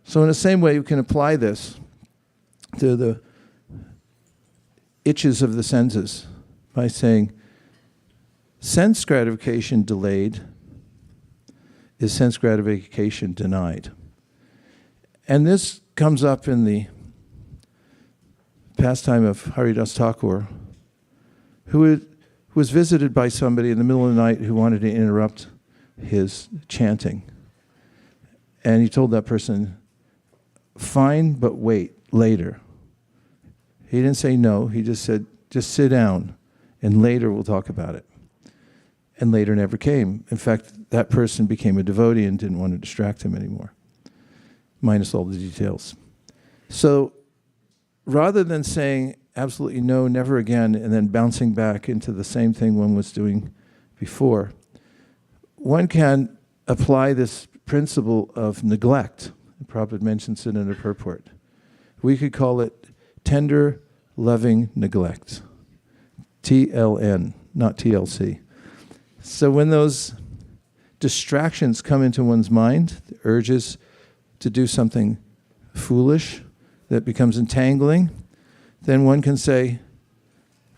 So in the same way, you can apply this to the itches of the senses by saying, sense gratification delayed is sense gratification denied. And this comes up in the pastime of Haridas Thakur, who was visited by somebody in the middle of the night who wanted to interrupt his chanting. And he told that person, fine, but wait, later. He didn't say no, he just said, just sit down, and later we'll talk about it. And later never came. In fact, that person became a devotee and didn't want to distract him anymore, minus all the details. So rather than saying absolutely no, never again, and then bouncing back into the same thing one was doing before, one can apply this principle of neglect. Prabhupada mentions it in the purport. We could call it tender, loving neglect. TLN, not TLC. So when those distractions come into one's mind, the urges to do something foolish that becomes entangling, then one can say,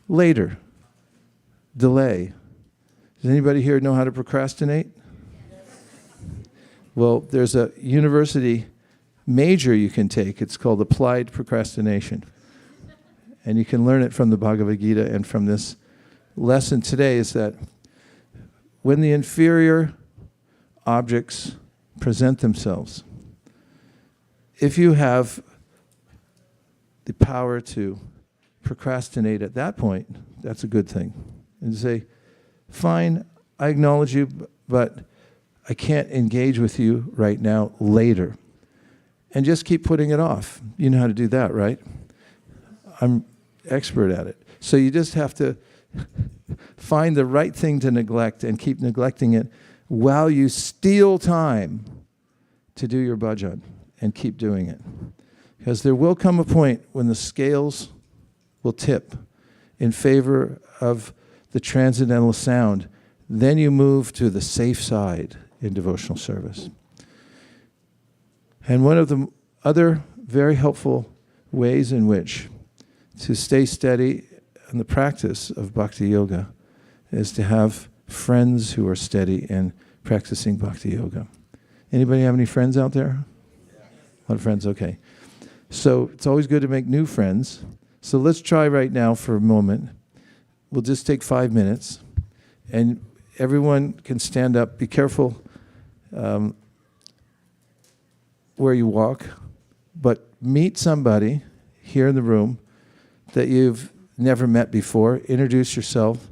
later, delay. Does anybody here know how to procrastinate? Well, there's a university major you can take. It's called applied procrastination. And you can learn it from the Bhagavad Gita and from this lesson today, is that when the inferior objects present themselves, if you have the power to procrastinate at that point, that's a good thing. And say, fine, I acknowledge you, but I can't engage with you right now, later. And just keep putting it off. You know how to do that, right? I'm expert at it. So you just have to find the right thing to neglect and keep neglecting it while you steal time to do your bhajan and keep doing it. Because there will come a point when the scales will tip in favor of the transcendental sound. Then you move to the safe side in devotional service. And one of the other very helpful ways in which to stay steady in the practice of bhakti yoga is to have friends who are steady in practicing bhakti yoga. Anybody have any friends out there? A lot of friends, okay. So it's always good to make new friends. So let's try right now for a moment. We'll just take 5 minutes, and everyone can stand up. Be careful where you walk, but meet somebody here in the room that you've never met before. Introduce yourself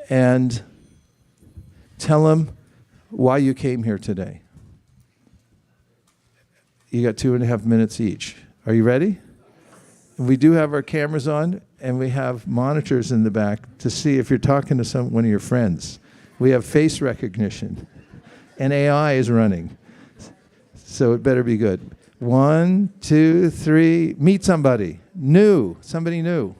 and tell them why you came here today. You got 2.5 minutes each. Are you ready? We do have our cameras on, and we have monitors in the back to see if you're talking to one of your friends. We have face recognition, and AI is running. So it better be good. 1, 2, 3, meet somebody new, somebody new.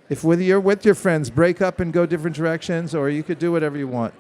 If whether you're with your friends, break up and go different directions, or you could do whatever you want.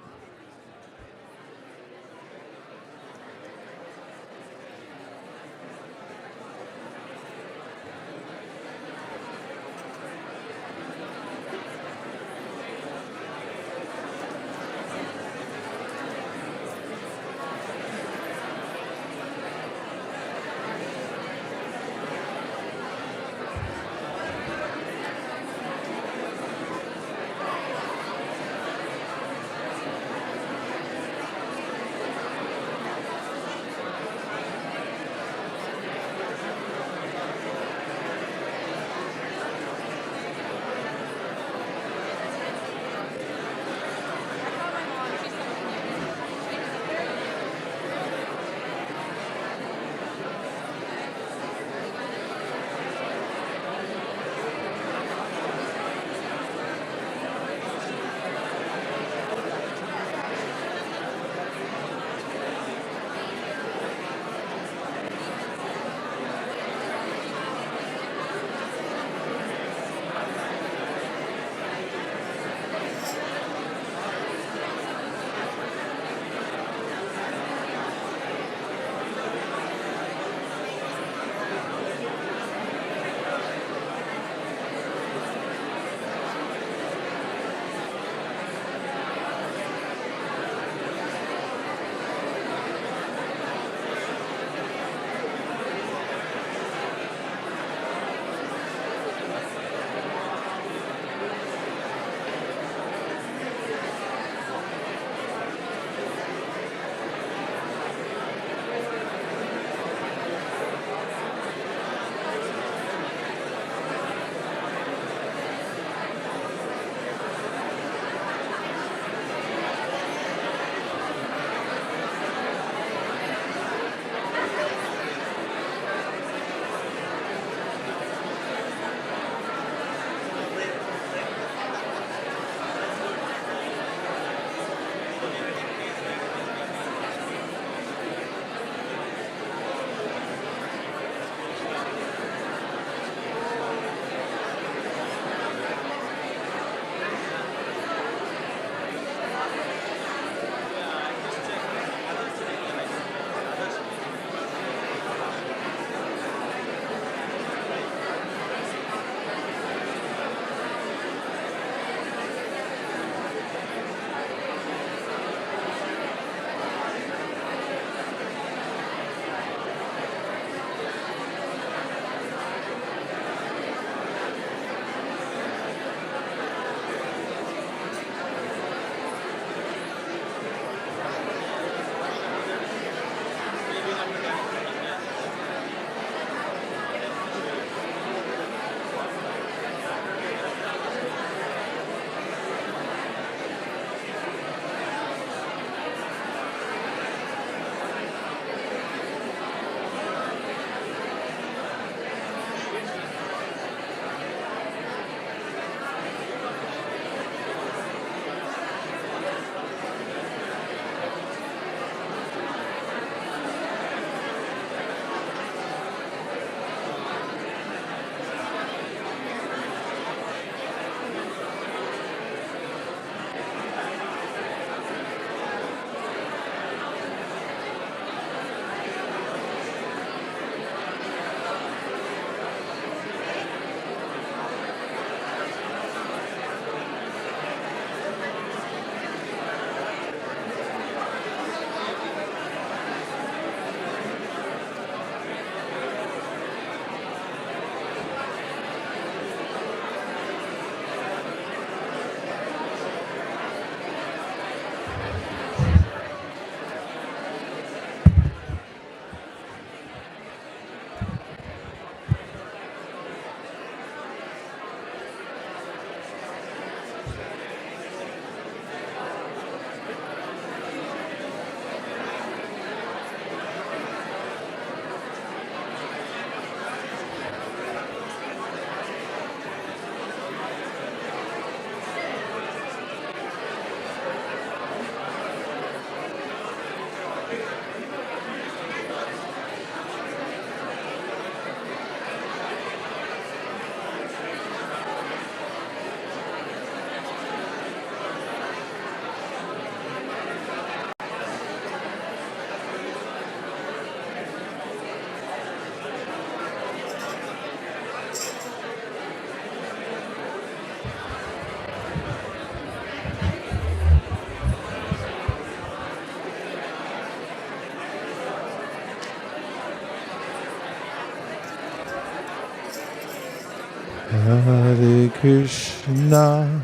Hare Krishna,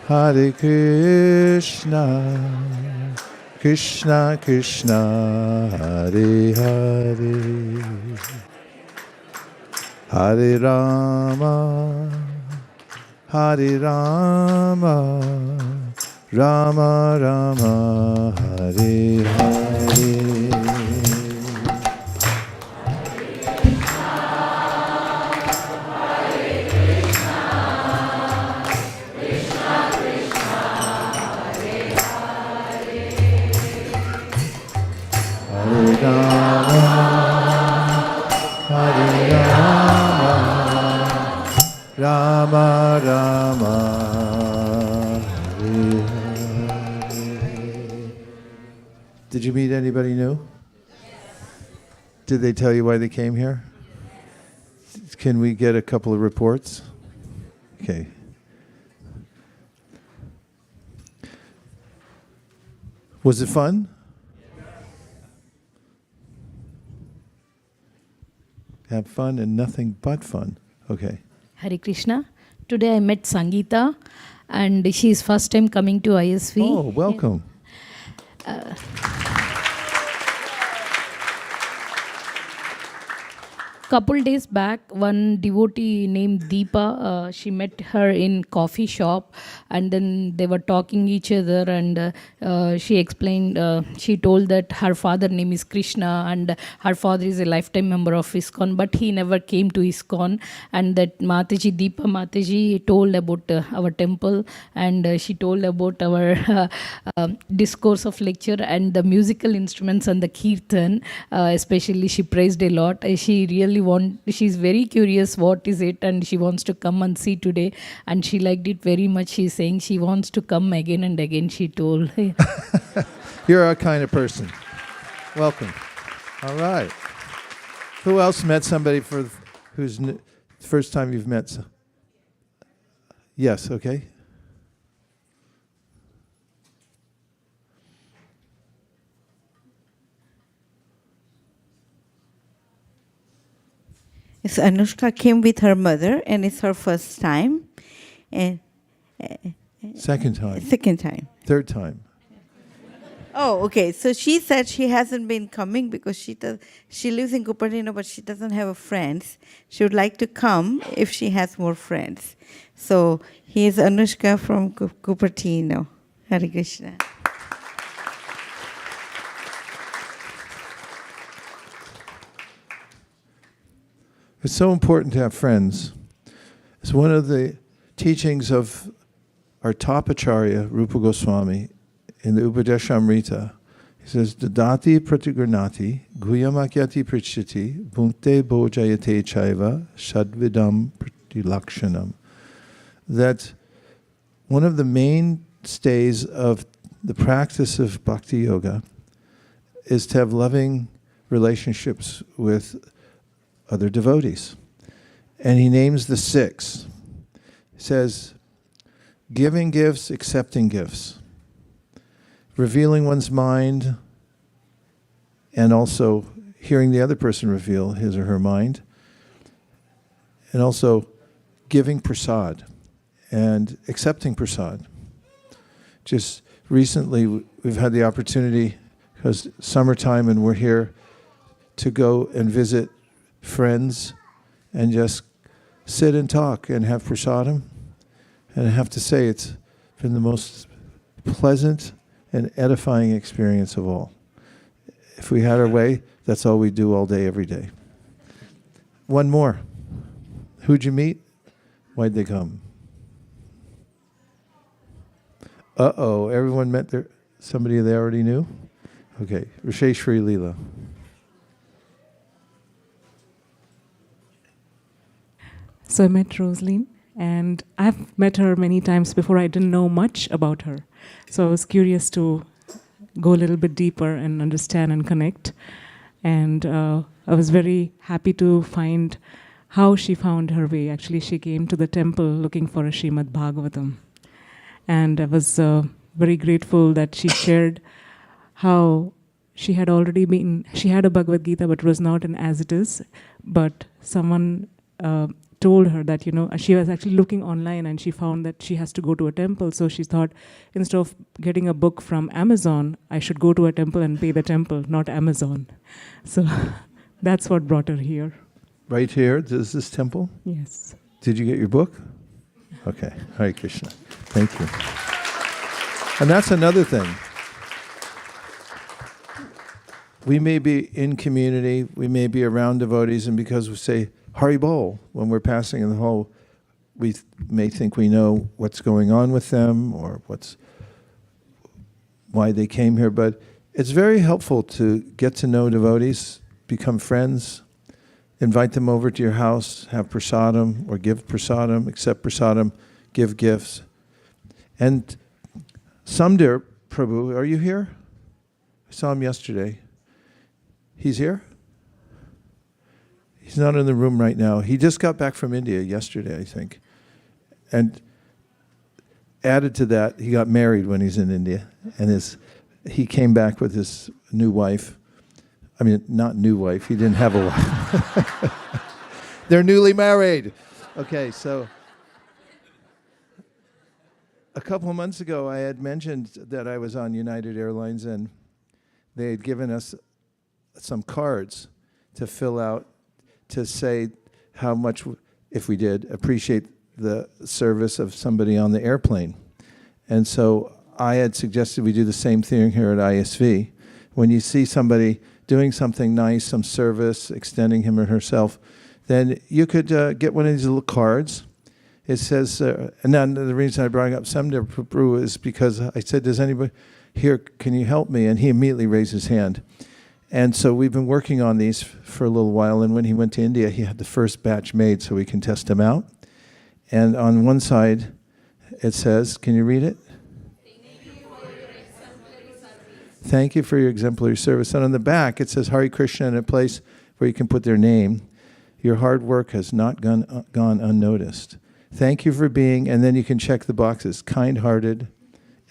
Hare Krishna, Krishna Krishna, Hare Hare, Hare Rama, Hare Rama, Rama Rama, Hare Hare. Hare Rama, Hare Rama, Rama Rama, Hare Hare. Did you meet anybody new? Did they tell you why they came here? Can we get a couple of reports? Okay. Was it fun? Have fun and nothing but fun. Okay. Hare Krishna. Today I met Sangeeta and she is first time coming to ISV. Oh, welcome. Couple days back, one devotee named Deepa, she met her in coffee shop and then they were talking each other and she explained, she told that her father name is Krishna and her father is a lifetime member of ISKCON, but he never came to ISKCON, and that Mataji, Deepa Mataji told about our temple and she told about our discourse of lecture and the musical instruments and the kirtan, especially she praised a lot. She really she's very curious what is it and she wants to come and see today and she liked it very much. She's saying she wants to come again and again, she told. You're our kind of person. Welcome. All right. Who else met somebody who's first time you've met? Yes, okay. So Anushka came with her mother, and it's her first time. And Second time. Second time. Third time. Oh, okay. So she said she hasn't been coming because she lives in Cupertino, but she doesn't have friends. She would like to come if she has more friends. So here's Anushka from Cupertino. Hare Krishna. It's so important to have friends. It's one of the teachings of our top acharya, Rupa Goswami, in the Upadeshamrita. He says, Dadati pratigurnati, guyamakyati prichyati, bhunkte bhojayate chaiva, shadvidam pratilakshanam. That one of the mainstays of the practice of bhakti yoga is to have loving relationships with other devotees. And he names the 6. He says, giving gifts, accepting gifts, revealing one's mind, and also hearing the other person reveal his or her mind, and also giving prasad and accepting prasad. Just recently, we've had the opportunity, because summertime and we're here, to go and visit friends and just sit and talk and have prasadam. And I have to say, it's been the most pleasant and edifying experience of all. If we had our way, that's all we do all day, every day. One more. Who'd you meet? Why'd they come? Uh-oh, everyone met somebody they already knew? Okay, Risheshwari Leela. So I met Rosaline, and I've met her many times before. I didn't know much about her. So I was curious to go a little bit deeper and understand and connect. And I was very happy to find how she found her way. Actually, she came to the temple looking for a Srimad Bhagavatam. And I was very grateful that she shared how she had had a Bhagavad Gita, but it was not an as it is, but someone told her that, she was actually looking online and she found that she has to go to a temple. So she thought, instead of getting a book from Amazon, I should go to a temple and pay the temple, not Amazon. So that's what brought her here. Right here, is this temple? Yes. Did you get your book? Okay. Hare Krishna. Thank you. And that's another thing. We may be in community, we may be around devotees, and because we say Hari Bol when we're passing in the hall, we may think we know what's going on with them or why they came here. But it's very helpful to get to know devotees, become friends, invite them over to your house, have prasadam or give prasadam, accept prasadam, give gifts. And Samdir Prabhu, are you here? I saw him yesterday. He's here? He's not in the room right now. He just got back from India yesterday, I think. And added to that, he got married when he's in India. And he came back with his new wife. I mean, not new wife. He didn't have a wife. They're newly married. Okay, so a couple of months ago, I had mentioned that I was on United Airlines, and they had given us some cards to fill out to say how much, if we did, appreciate the service of somebody on the airplane. And so I had suggested we do the same thing here at ISV. When you see somebody doing something nice, some service, extending him or herself, then you could get one of these little cards. It says, and then the reason I brought up Samdir Prabhu is because I said, does anybody here, can you help me? And he immediately raised his hand. And so we've been working on these for a little while, and when he went to India, he had the first batch made so we can test them out. And on one side, it says, can you read it? Thank you for your exemplary service. And on the back, it says, Hare Krishna, in a place where you can put their name. Your hard work has not gone unnoticed. Thank you for being, and then you can check the boxes, kind-hearted,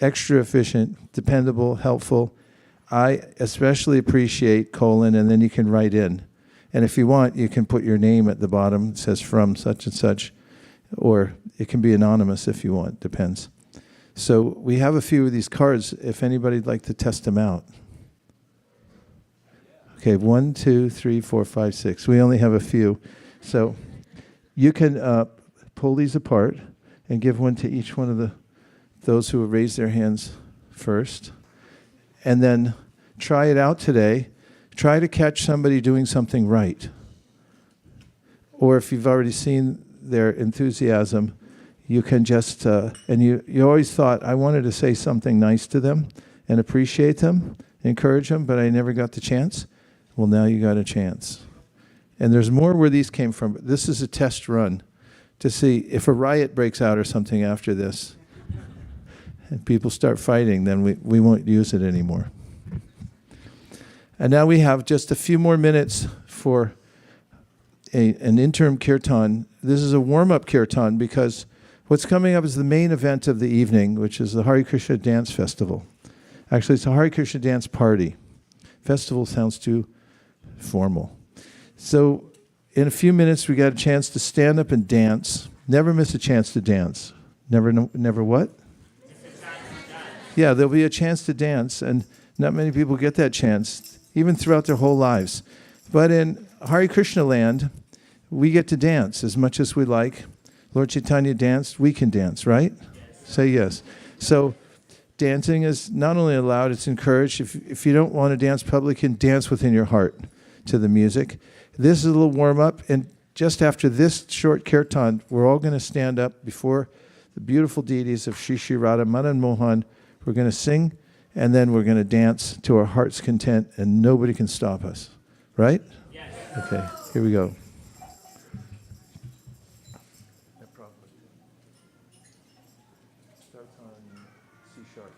extra efficient, dependable, helpful. I especially appreciate, and then you can write in. And if you want, you can put your name at the bottom. It says from such and such, or it can be anonymous if you want, depends. So we have a few of these cards, if anybody'd like to test them out. Okay, 1, 2, 3, 4, 5, 6. We only have a few. So you can pull these apart and give one to each one of those who have raised their hands first. And then try it out today. Try to catch somebody doing something right. Or if you've already seen their enthusiasm, you can just, and you always thought, I wanted to say something nice to them and appreciate them, encourage them, but I never got the chance. Well, now you got a chance. And there's more where these came from. But this is a test run to see if a riot breaks out or something after this, and people start fighting, then we won't use it anymore. And now we have just a few more minutes for an interim kirtan. This is a warm-up kirtan because what's coming up is the main event of the evening, which is the Hare Krishna Dance Festival. Actually, it's a Hare Krishna Dance Party. Festival sounds too formal. So in a few minutes, we got a chance to stand up and dance. Never miss a chance to dance. Never what? Yeah, there'll be a chance to dance, and not many people get that chance, even throughout their whole lives. But in Hare Krishna land, we get to dance as much as we like. Lord Chaitanya danced, we can dance, right? Yes. Say yes. So dancing is not only allowed, it's encouraged. If you don't want to dance publicly, you can dance within your heart to the music. This is a little warm-up, and just after this short kirtan, we're all going to stand up before the beautiful deities of Sri Sri Radha, Madan Mohan. We're going to sing, and then we're going to dance to our heart's content, and nobody can stop us. Right? Yes. Okay, here we go. No problem. Starts on C sharp.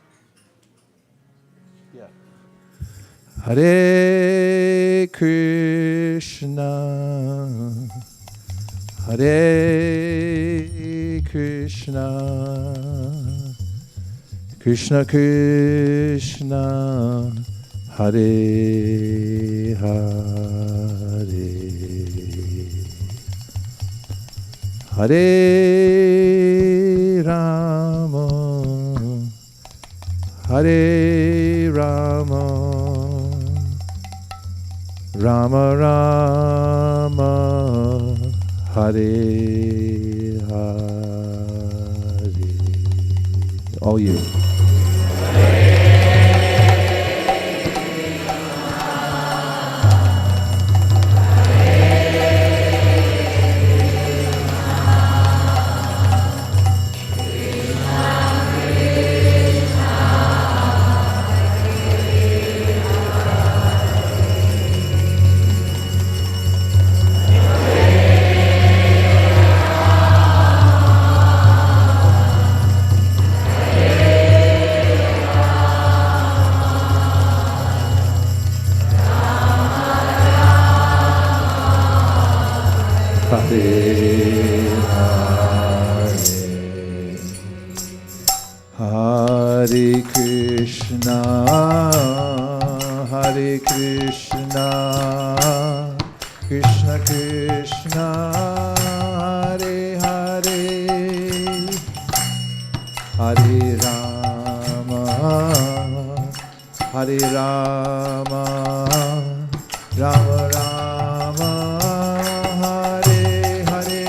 Yeah. Hare Krishna, Hare Krishna, Krishna Krishna, Hare Hare, Hare Rama, Hare Rama, Rama Rama, Hare Hare. All you. Hare Krishna, Hare Krishna, Krishna Krishna, Hare Hare, Hare Rama, Hare Rama, Rama Rama, Hare Hare.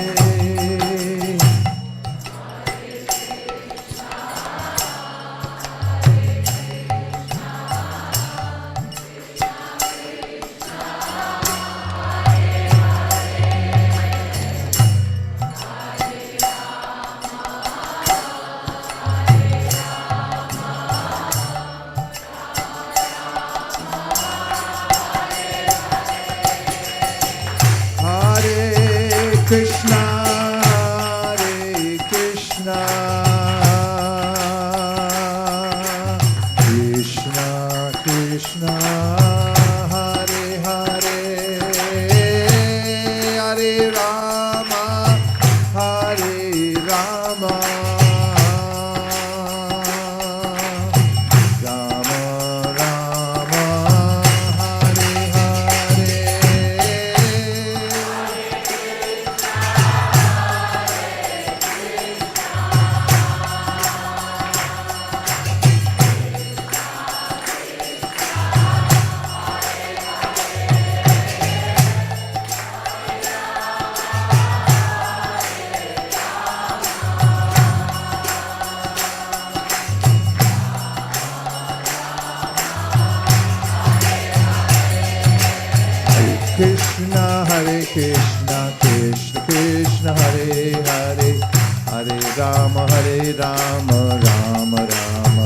Krishna, Hare Krishna, Krishna Krishna, Hare Hare, Hare Rama, Hare Rama, Rama Rama,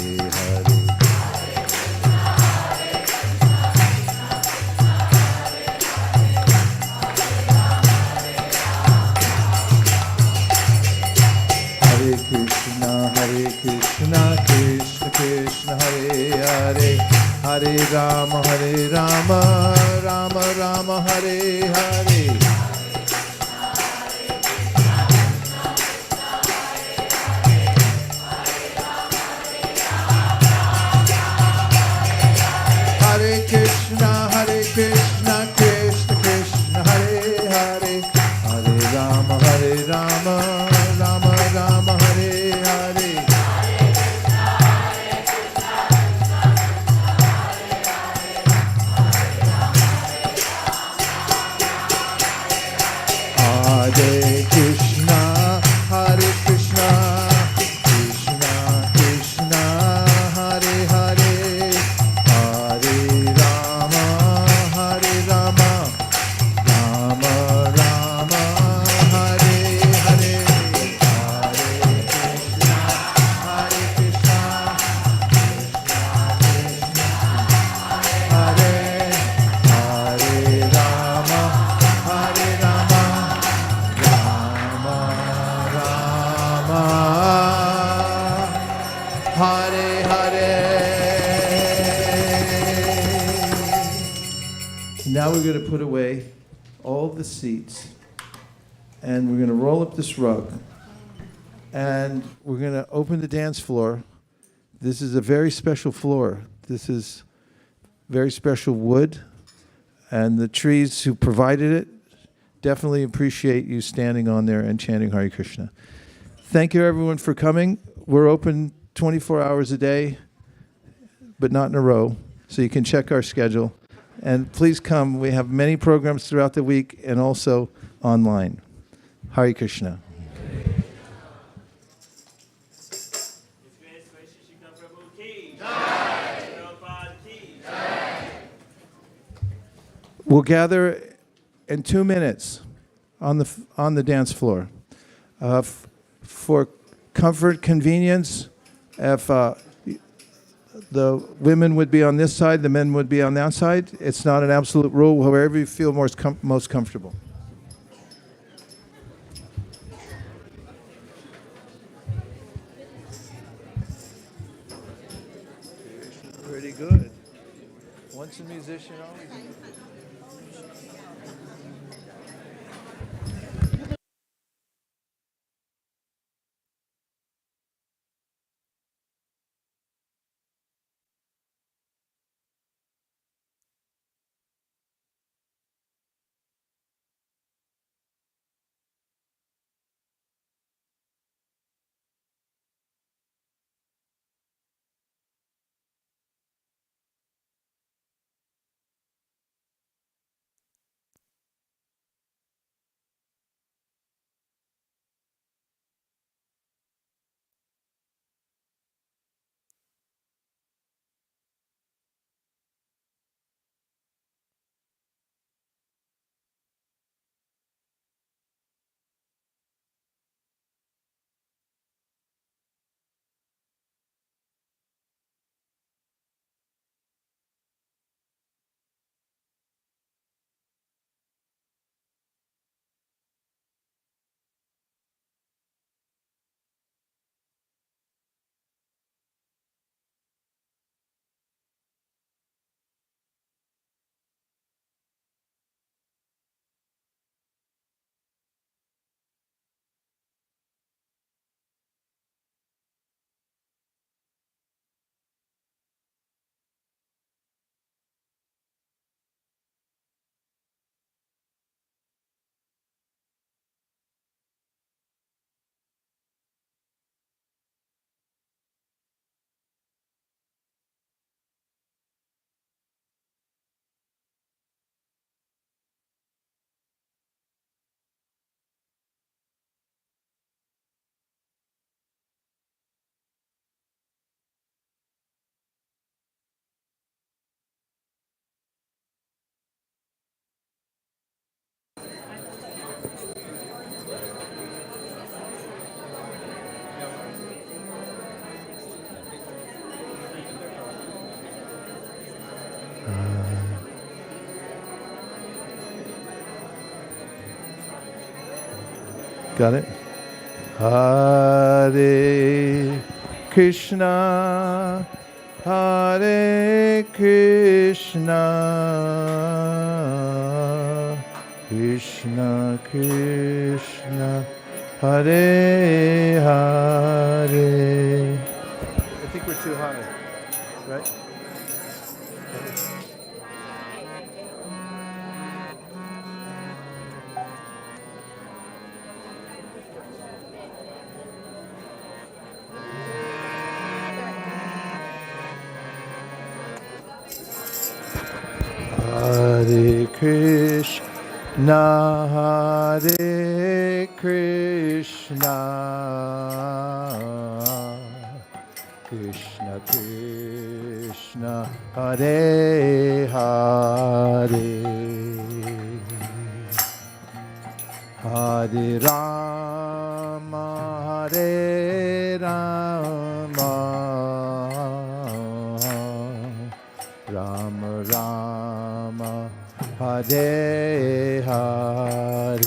Hare Hare. Krishna, Hare Krishna, Krishna Krishna, Hare Hare, Hare Rama, Rama Rama, Hare Hare. Hare Krishna, Krishna Krishna, Hare Hare, Hare Rama, Rama Rama, Hare Hare. Hare Krishna, Krishna Krishna, Hare Hare, Hare Rama, Rama Rama, Hare Hare. Hare Krishna, Krishna Krishna, Hare Hare, Hare Rama, Rama Rama, Hare Hare. Hare Krishna, Krishna Hare Rama, Hare Hare. Now we're going to put away all the seats and we're going to roll up this rug and we're going to open the dance floor. This is a very special floor. This is very special wood, and the trees who provided it, definitely appreciate you standing on there and chanting Hare Krishna. Thank you, everyone, for coming. We're open 24 hours a day, but not in a row, so you can check our schedule. And please come. We have many programs throughout the week and also online. Hare Krishna. Vaisesika Prabhu ki jai. Prabhupada ki jai. We'll gather in 2 minutes on the dance floor. For comfort, convenience, if the women would be on this side, the men would be on that side. It's not an absolute rule, wherever you feel most comfortable. Pretty good. Once a musician, always a musician. Got it? Hare Krishna, Hare Krishna, Krishna Krishna, Hare Hare. I think we're too high, right? Hare Krishna, Hare Krishna, Krishna Krishna, Hare Hare, Hare Rama, Hare Rama, Rama Rama, Hare Hare.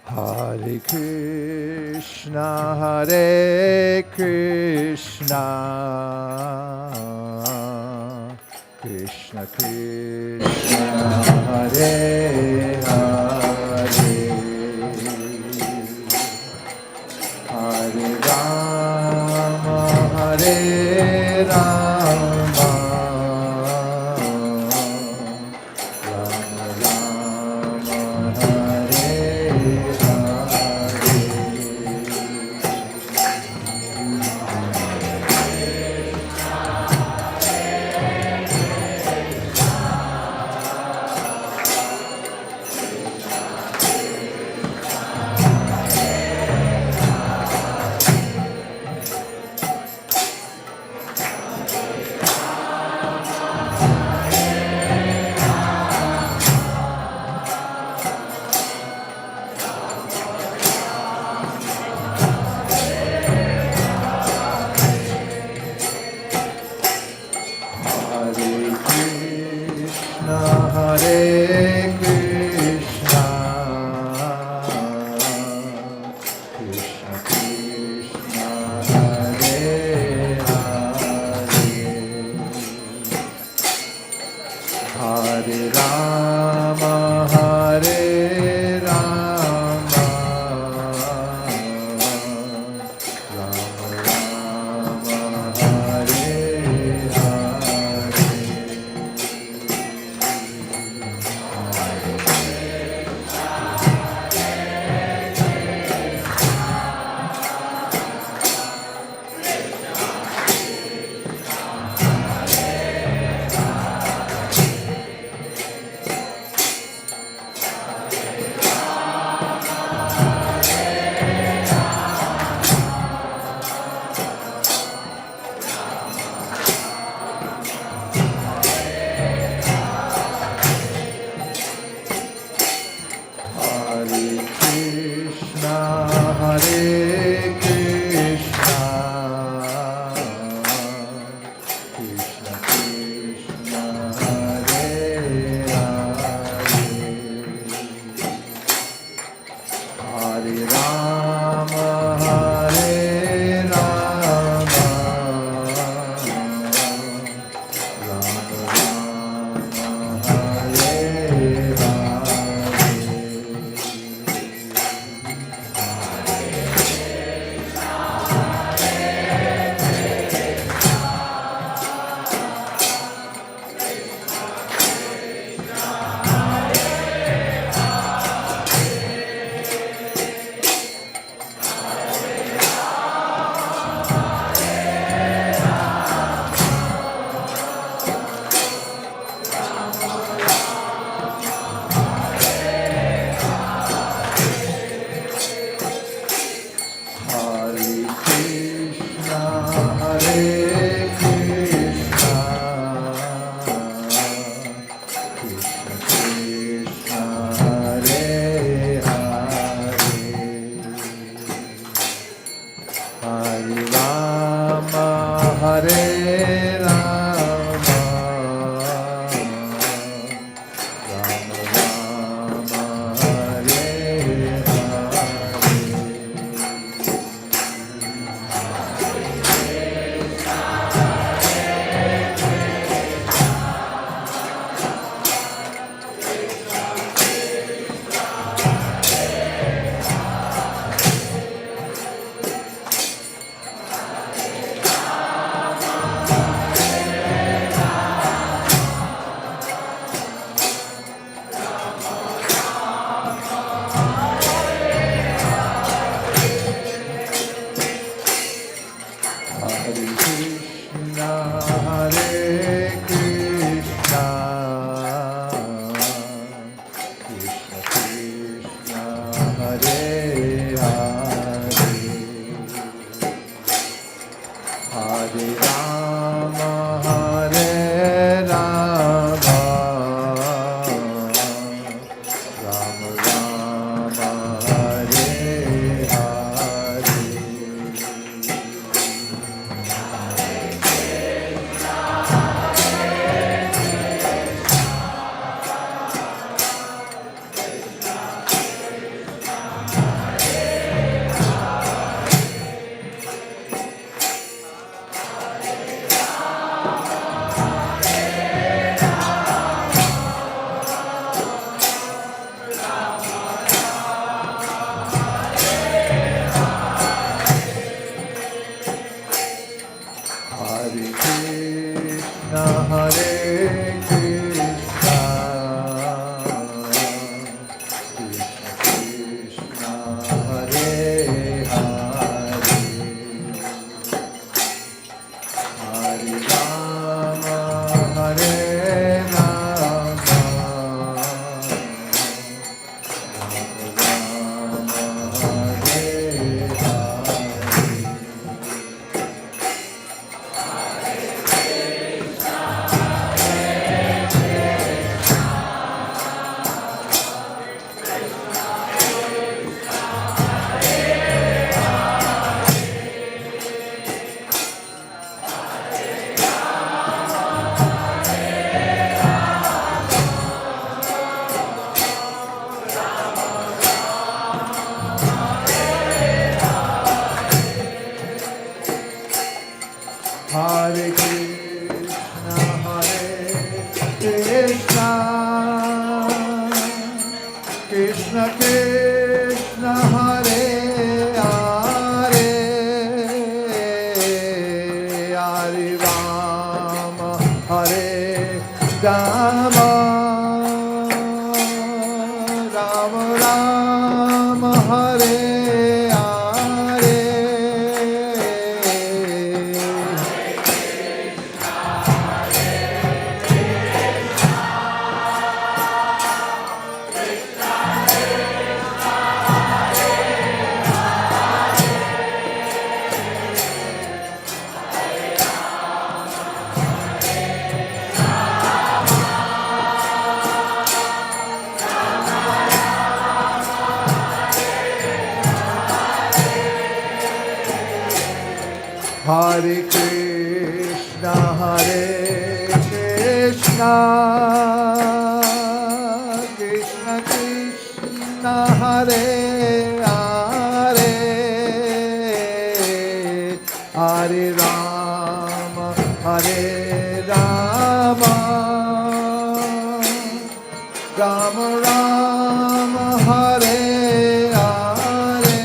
Hare Krishna, Hare Krishna, Krishna Krishna, Hare Hare, Hare Rama, Hare Rama, Rama Rama, Hare Hare Krishna, Krishna Krishna, Hare Hare, Hare Rama, Hare Rama, Rama Rama, Hare Hare.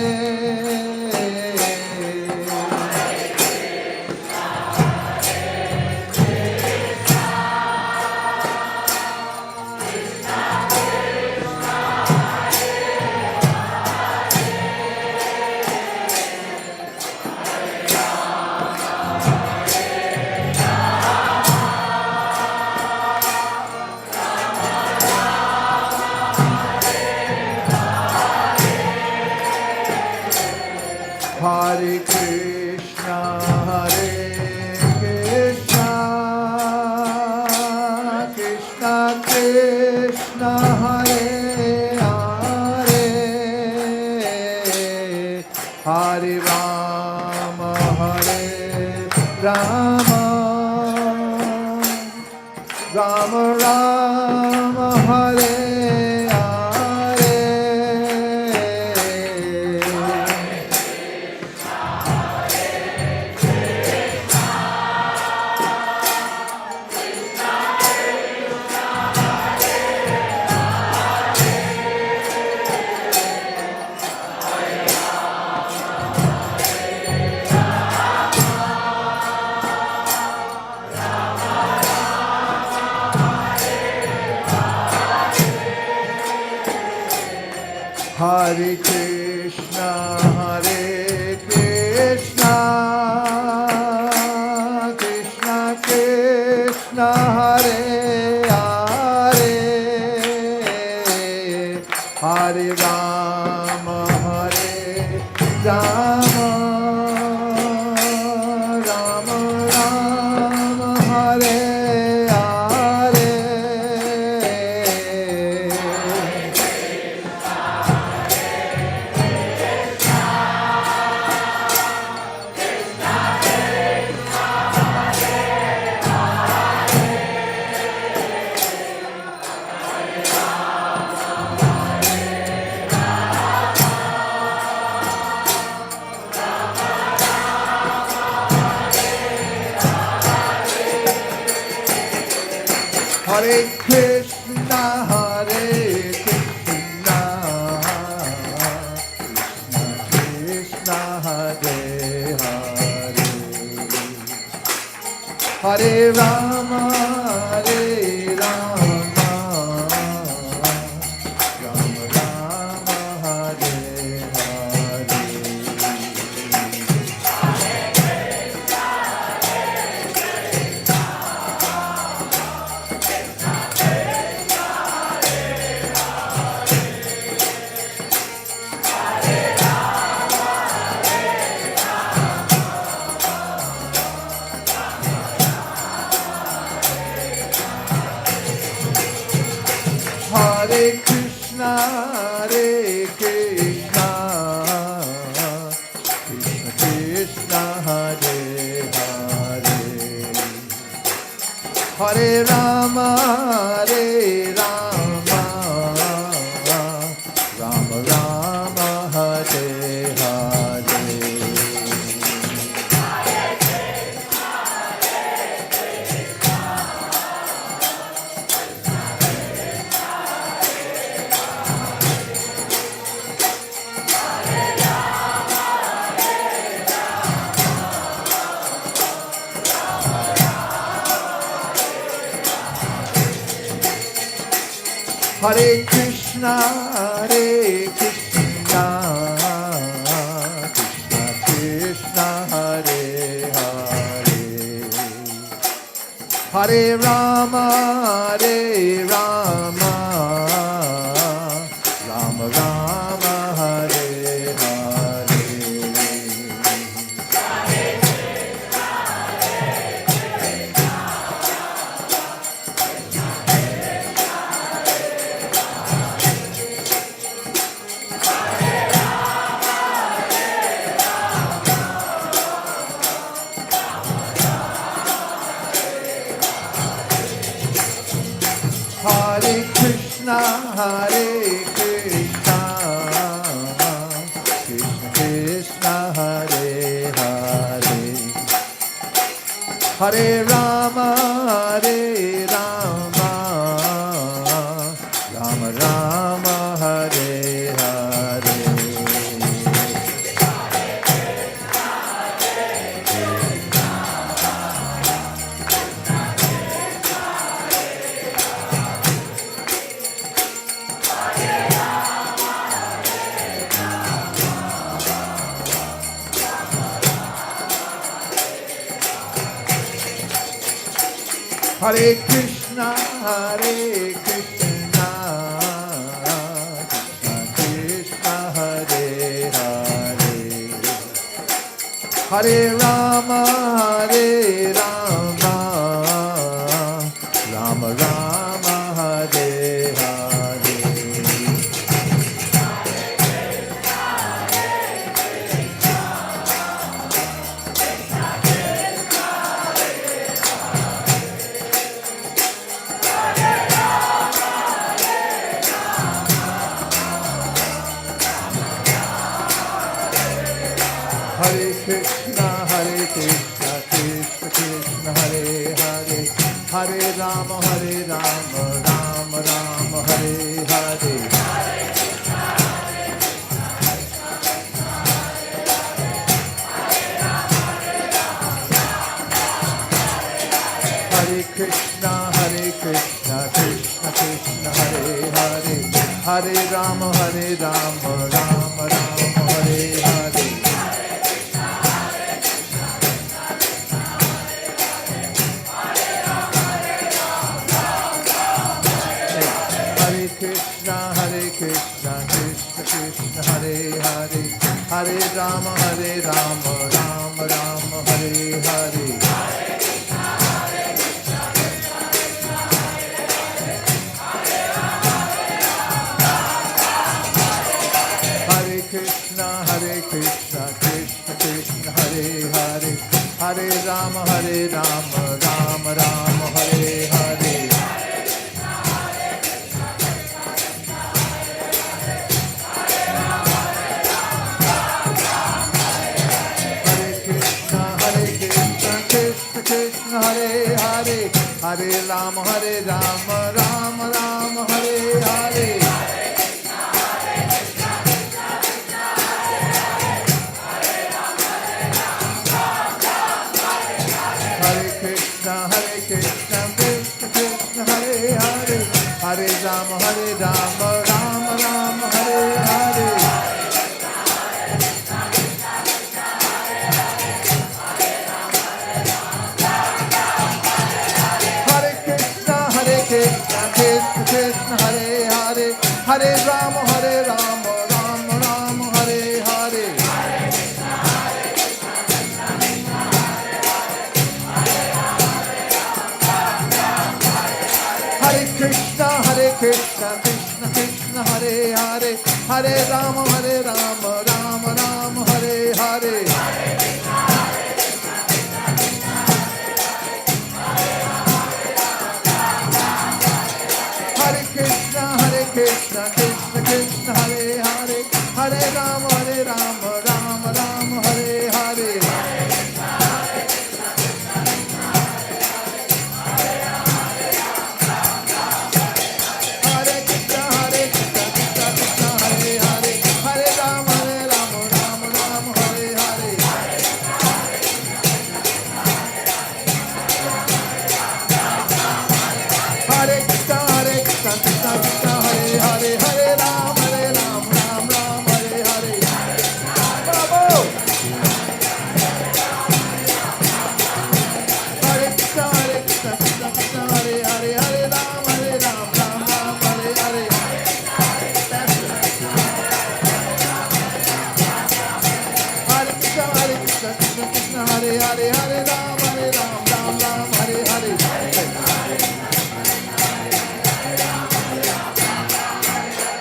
Hare Krishna, Krishna Krishna, Hare Hare, Hare Rama, Hare Rama, Rama Rama, Hare Hare. Hare Krishna, Krishna Krishna, Hare Hare, Hare Rama, Hare Rama, Rama Rama, Hare Hare. Hare Krishna, Krishna Krishna, Hare Hare, Hare Rama, Rama Rama, Hare Hare. Hare Krishna, Krishna Krishna, Hare Hare, Hare Rama, Rama Rama, Hare Hare. Hare Krishna, Krishna Krishna, Hare Hare, Hare Rama, Rama Rama, Hare Hare. Hare Krishna, Krishna Krishna Hare Hare, Hare Rama, Hare Rama, Rama Rama, Hare Hare. Hare Krishna, Hare Krishna, Krishna Krishna, Hare Hare, Hare Rama, Hare Rama, Rama Rama, Hare Hare. Hare Krishna, Krishna Krishna, Hare Hare, Hare Rama, Rama Rama, Hare Hare. Hare Krishna, Krishna Krishna, Hare Hare, Hare Rama, Rama Rama, Hare Hare. Hare Krishna, Krishna Krishna, Hare Hare, Hare Rama, Rama Rama, Hare Hare. Hare Krishna, Krishna Krishna, Hare Hare, Hare Rama, Rama Rama, Hare Hare. Hare Krishna, Krishna Krishna, Hare Hare, Hare Rama, Rama Rama, Hare Hare. Hare Krishna, Krishna Krishna, Hare Hare, Hare Rama, Rama Rama, Hare Hare. Hare Krishna, Krishna Krishna, Hare Hare, Hare Rama, Rama Rama, Hare Hare. Hare Krishna, Krishna Krishna, Hare Hare, Hare Rama, Rama Rama, Hare Hare. Hare Krishna, Krishna Krishna, Hare Hare, Hare Rama, Rama Rama, Hare Hare. Hare Krishna, Krishna Krishna, Hare Hare, Hare Rama, Rama Rama, Hare Hare. Hare Krishna, Krishna Krishna, Hare Hare, Hare Rama, Rama Rama, Hare Hare. Bravo! Hare Krishna, Krishna Krishna, Hare Hare, Hare Rama, Rama Hare Hare. Hare Krishna, Krishna Hare Hare, Hare Rama, Rama Hare Hare.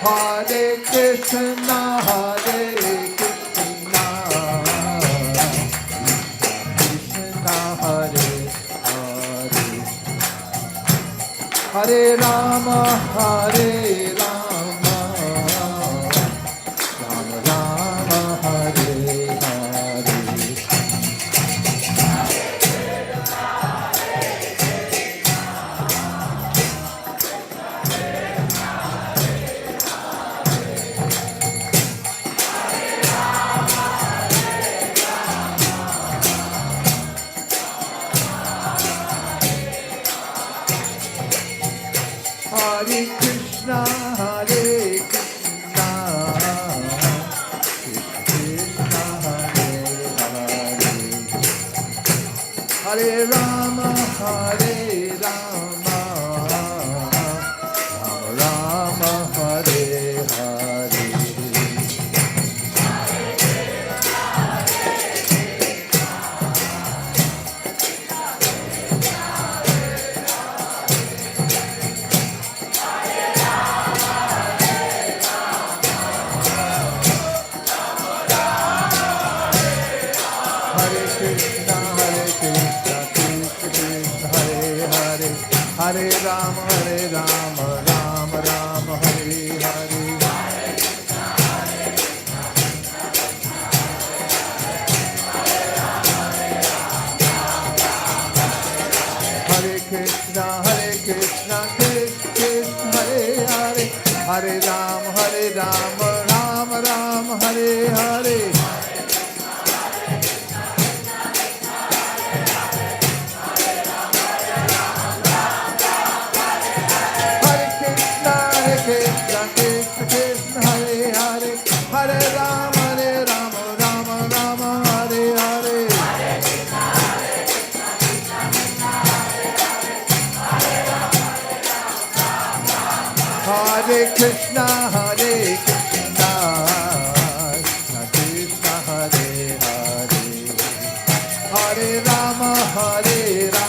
Hare Krishna, Krishna Hare Hare, Hare Rama, Rama Hare Rama, Hare Rama, Rama Rama, Hare Hare. Hare Krishna, Krishna Krishna, Hare Hare, Hare Rama, Rama Rama, Hare Hare. Hare Krishna, Krishna Krishna, Hare Hare, Hare Rama, Rama Rama, Hare Hare. Hare Krishna, Krishna Krishna, Hare Hare, Hare Rama, Rama Rama, Hare Hare. Hare Krishna, Krishna Krishna, Hare Hare, Hare Rama, Rama Hare Hare.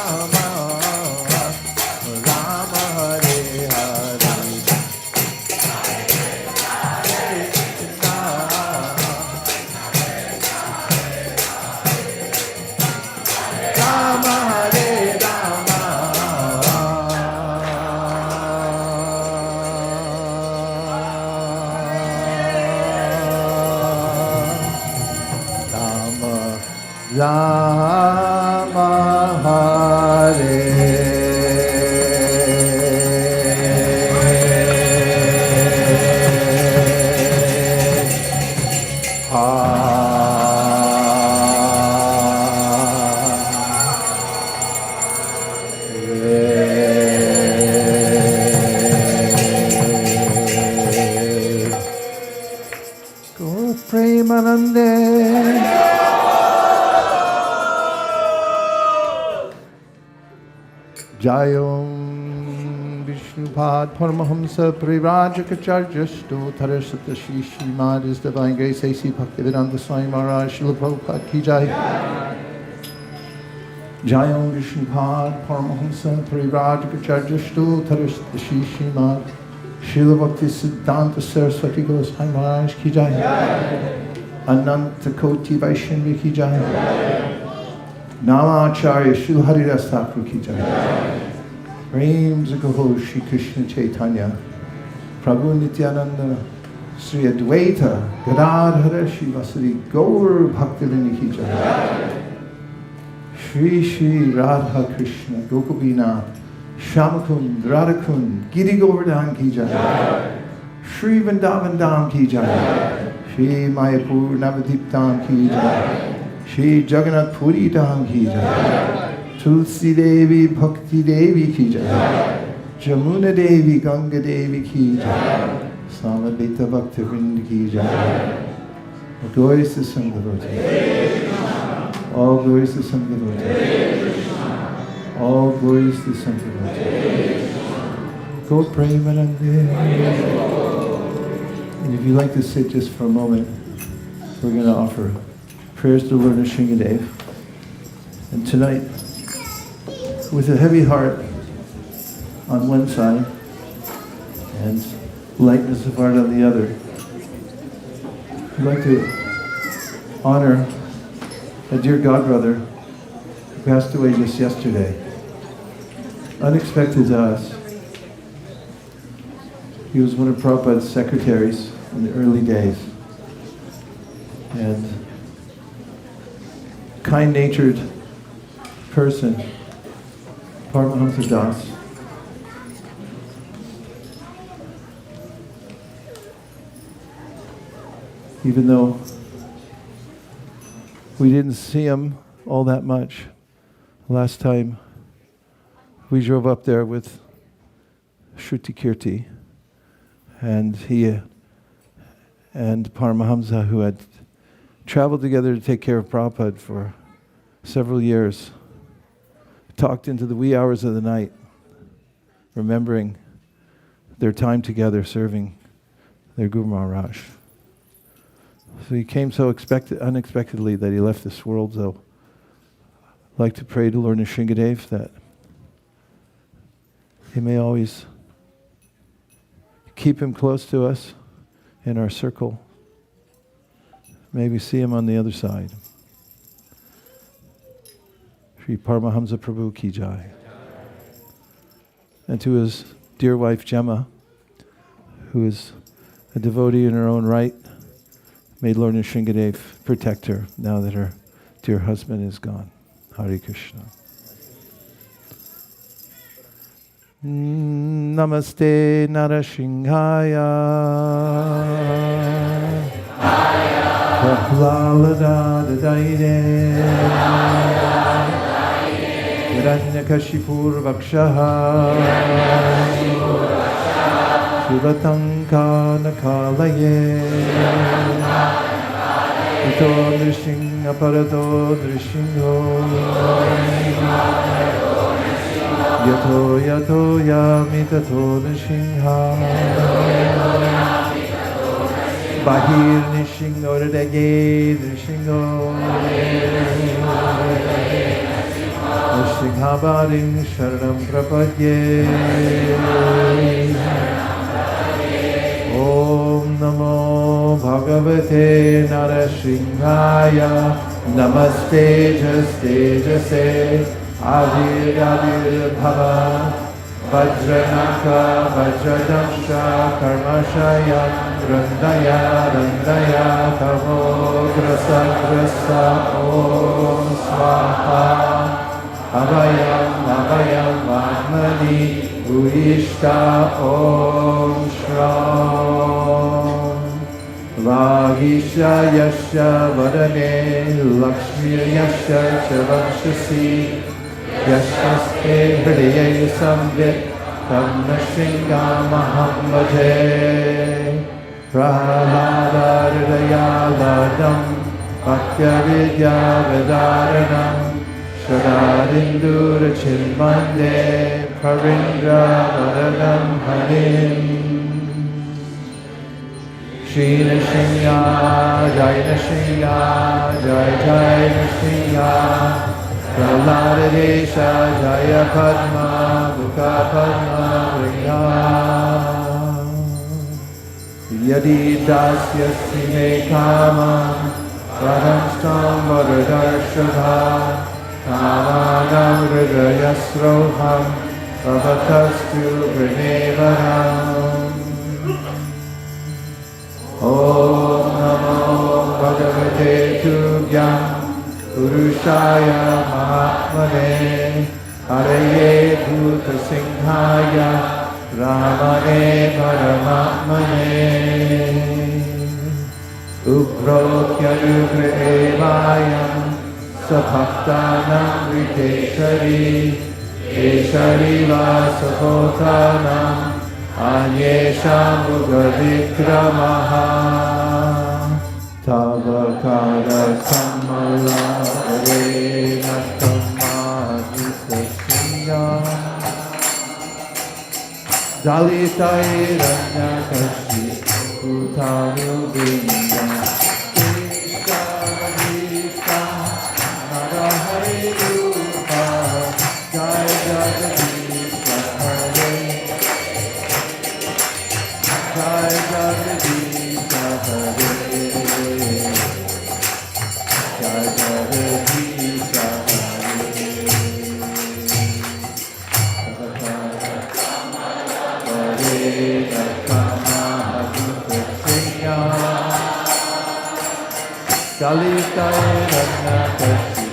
Rama Hare Rama Hare Hare. Gaur Premanande. Jayom Vishnupad Paramahamsa Parivrajakacarya Stothara Satashi Srimad His Divine Grace A.C. Bhaktivedanta Swami Maharaj Srila Prabhupada Ki Jai. Jayom Vishnupad Paramahamsa Parivrajakacarya Stothara Satashi Srimad Srila Bhakti Siddhanta Saraswati Goswami Maharaj Ki Jai. Ananta Koti Vaishnavi Ki Jai. Namacharya Srila Haridas Thakur Ki Jai. Prem Zagaho Shri Krishna Chaitanya Prabhu Nityananda Sri Advaita Gadadhara Shri Vasari Gaur Bhaktivinoda Ki Jai. Shri Radha Krishna Gokubina Shamakund Radhakund Giri Govardhan Ki Jai. Shri Vrindavan Dham Ki Jai. Shri Mayapur Navadip Dham Ki Jai. Shri Jagannath Puri Dham Ki Jai. Tulsi Devi Bhakti Devi Ki Jai. Jamuna Devi Ganga Devi Ki Jai. Samaveta Bhakti Vrind Ki Jai. All glories to Sanghavati. All glories to Sanghavati. All glories to Sanghavati. Go Premanande. And if you'd like to sit just for a moment, we're going to offer prayers to Lord Nrsingadev. And tonight, with a heavy heart on one side and lightness of heart on the other, I'd like to honor a dear godbrother who passed away just yesterday. Unexpected to us. He was one of Prabhupada's secretaries in the early days. And kind-natured person, Paramahamsa Dasa. Even though we didn't see him all that much last time we drove up there with Shruti Kirti, and he and Paramahamsa, who had traveled together to take care of Prabhupada for several years. talked into the wee hours of the night, remembering their time together serving their Guru Maharaj. So he came so unexpectedly that he left this world, though. I'd like to pray to Lord Nrsingadev that he may always keep him close to us in our circle. May we see him on the other side. Shri Paramahamsa Prabhu Ki Jai. And to his dear wife Gemma, who is a devotee in her own right, may Lord Nrsingadev protect her now that her dear husband is gone. Hare Krishna. Namaste Narasimhaya Prahlalada Dadaine Hiranyakashipur Vakshaha Shivatanka Nakalaye Ito Nrsinga Parato Nrsingo Yato yato yamitato nrsinha Bahir nrsingo redage nrsingo Nrsinha baring sharanam prapadye Om namo bhagavate narasimhaya Namaste jaste jase Adir Adir Bhava Vajranaka Vajradamsha Karmashaya Randaya Randaya Tamo Grasa Grasa Om Swaha Abhayam Abhayam Mahmani Uishta Om Shram Vagisha Yasha Vadane Lakshmi Yasha Chavakshasi Yashaste Hridaye Samvit Tam Nrsingamaham Bhaje Prahlada Hridaya Ladam Bhaktya Vidya Vedaranam Shadarindur Chilmande Parindra Varadam Harim Shri Nrsinga Jai Nrsinga Jai Jai Nrsinga Prahlada Desha Jaya Padma Bhuka Padma Vringa Yadi Dasya Sime Kama Radhamstam Varadarshadha Kamanam Hridayasroham Bhavatastu Vrinevaram Om Namo Bhagavate Tubhyam Purushaya Mahatmane Haraye Bhuta Singhaya Ramane Paramatmane Ubrotya Nugra Evayam Sabhaktanam Viteshari Eshari Vasapotanam Anyesham Ugavikramaha Tavakara Samala Arena Kamadhisya Dalitai Ranyakashi Utanu Vinda Krishna Krishna Narahari Rupa Jai Jagadisha Hare Jai Jagadisha Hare Dalita Rannakashi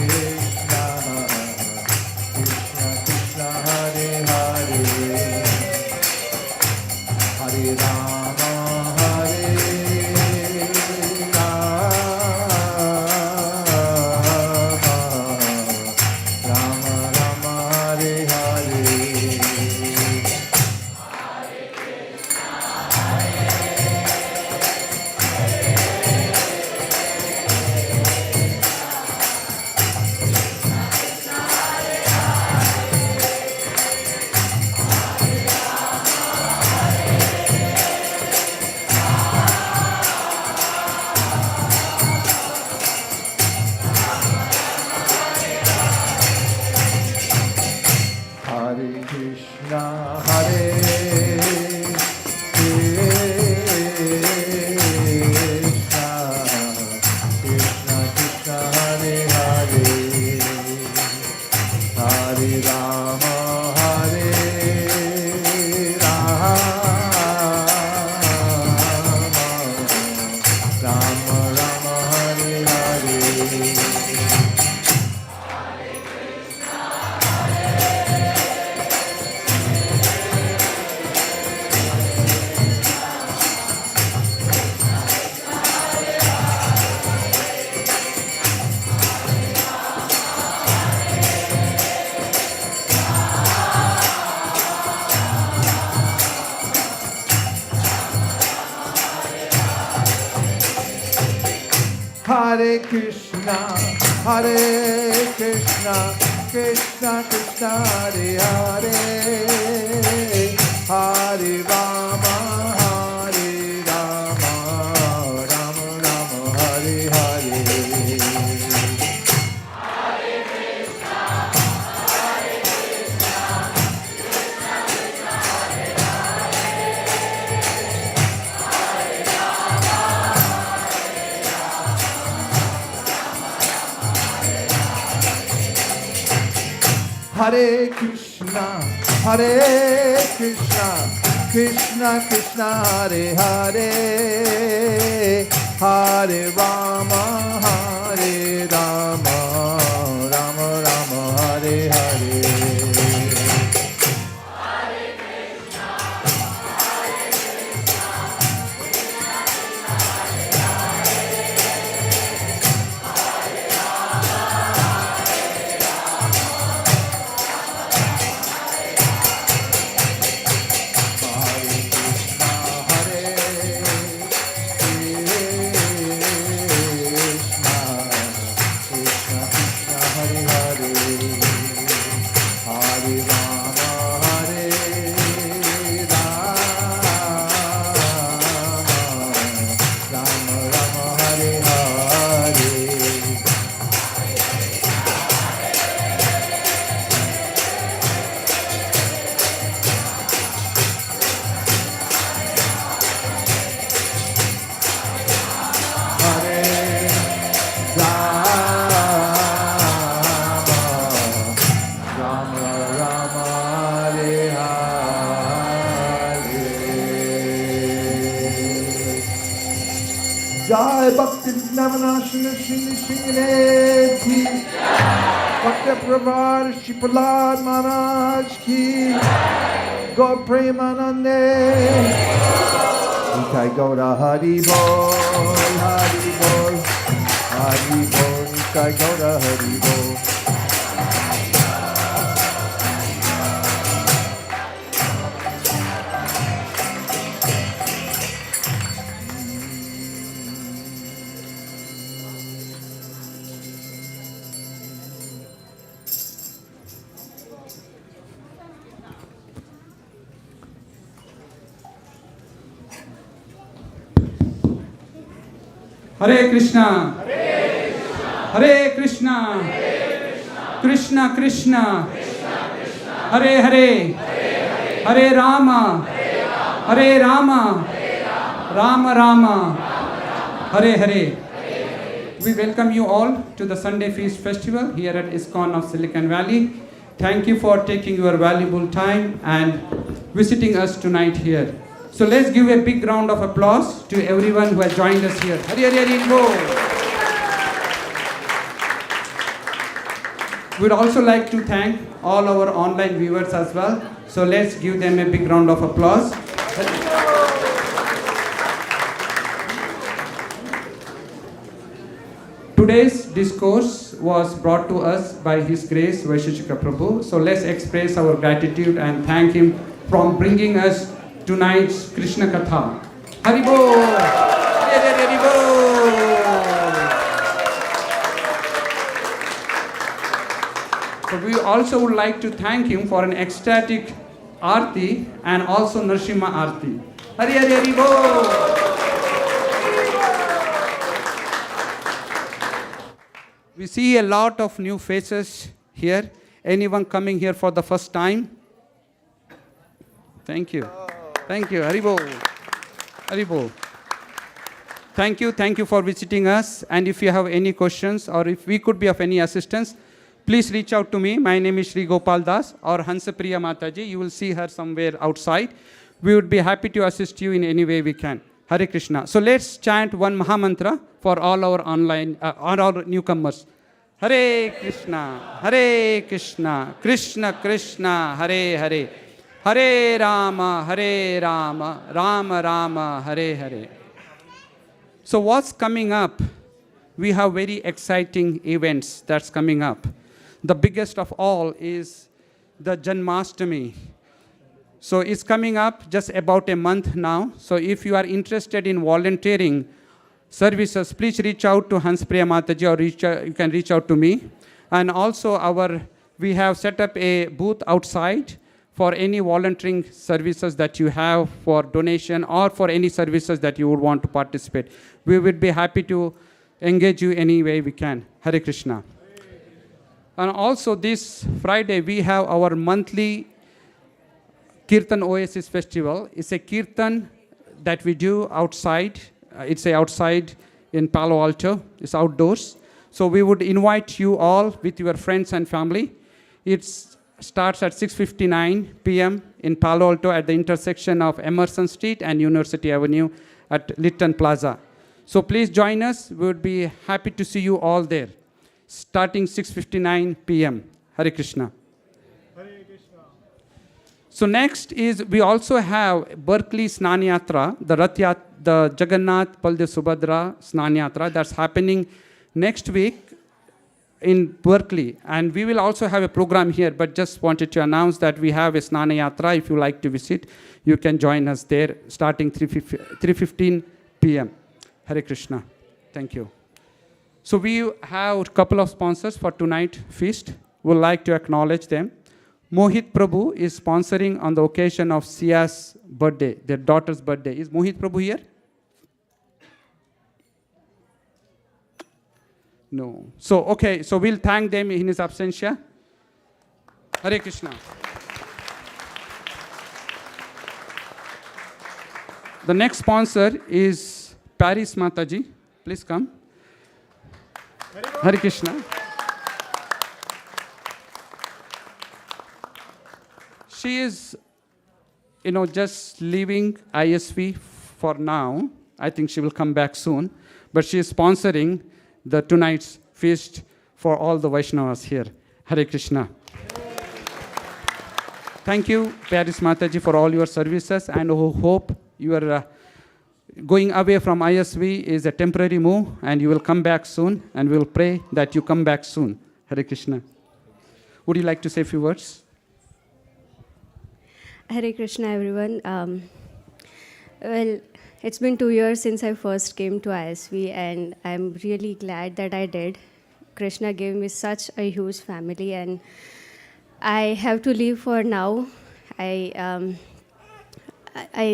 Krishna Hare Krishna, Hare Krishna, Krishna Krishna, Hare Hare, Hare Rama, Hare Rama, Rama Rama, Hare Hare. Hare Krishna, Hare Krishna, Krishna Krishna, Hare Hare, Hare Rama, Hare Rama, Rama Rama, Hare Hare. Jai Bhakti Navanashina Shini Shingale Ki Bhakti Pravar Shipalad Maharaj Ki Gaur Premanande Nitai Gaura Hari Bol Hari Bol Hari Bol Nitai Gaura Hari Bol. Hare Krishna, Hare Krishna, Krishna Krishna, Hare Hare, Hare Rama, Hare Rama, Rama Rama, Hare Hare. We welcome you all to the Sunday Feast Festival here at ISKCON of Silicon Valley. Thank you for taking your valuable time and visiting us tonight here. So let's give a big round of applause to everyone who has joined us here. Hari Hari Hari Bo. We'd also like to thank all our online viewers as well. So let's give them a big round of applause. Today's discourse was brought to us by His Grace Vaisesika Prabhu. So let's express our gratitude and thank him from bringing us tonight's Krishna Katha. Haribo! Haribo! So we also would like to thank him for an ecstatic Aarti and also Narsimha Aarti. Hari Hari Haribo! We see a lot of new faces here. Anyone coming here for the first time? Thank you. Thank you. Haribo. Haribo. Thank you for visiting us. And if you have any questions or if we could be of any assistance, please reach out to me. My name is Sri Gopal Das or Hansapriya Mataji. You will see her somewhere outside. We would be happy to assist you in any way we can. Hare Krishna. So let's chant one Mahamantra for all our online, all our newcomers. Hare Krishna, Hare Krishna, Krishna Krishna, Hare Hare, Hare Rama, Hare Rama, Rama Rama, Hare Hare. So what's coming up? We have very exciting events that's coming up. The biggest of all is the Janmashtami. So it's coming up just about a month now. So if you are interested in volunteering, services, please reach out to Hanspriya Mataji or you can reach out to me. And also we have set up a booth outside for any volunteering services that you have for donation or for any services that you would want to participate. We would be happy to engage you any way we can. Hare Krishna. And also this Friday, we have our monthly Kirtan Oasis Festival. It's a Kirtan that we do outside. It's outside in Palo Alto. It's outdoors. So we would invite you all with your friends and family. It starts at 6:59 p.m. in Palo Alto at the intersection of Emerson Street and University Avenue at Lytton Plaza. So please join us. We would be happy to see you all there. Starting 6:59 p.m. Hare Krishna. So next is we also have Berkeley Snan Yatra, the Jagannath Baldev Subhadra Snan Yatra that's happening next week in Berkeley. And we will also have a program here, but just wanted to announce that we have a Snana Yatra. If you like to visit, you can join us there starting 3:15 p.m. Hare Krishna. Thank you. So we have a couple of sponsors for tonight's feast. We'd like to acknowledge them. Mohit Prabhu is sponsoring on the occasion of Sia's birthday, their daughter's birthday. Is Mohit Prabhu here? No. So, okay, so we'll thank them in his absentia. Hare Krishna. The next sponsor is Paris Mataji. Please come. Hare Krishna. She is, just leaving ISV for now. I think she will come back soon. But she is sponsoring the tonight's feast for all the Vaishnavas here. Hare Krishna. Thank you, Paris Mataji, for all your services, and hope your going away from ISV is a temporary move, and you will come back soon, and we will pray that you come back soon. Hare Krishna. Would you like to say a few words? Hare Krishna, everyone. Well, it's been 2 years since I first came to ISV, and I'm really glad that I did. Krishna gave me such a huge family, and I have to leave for now. I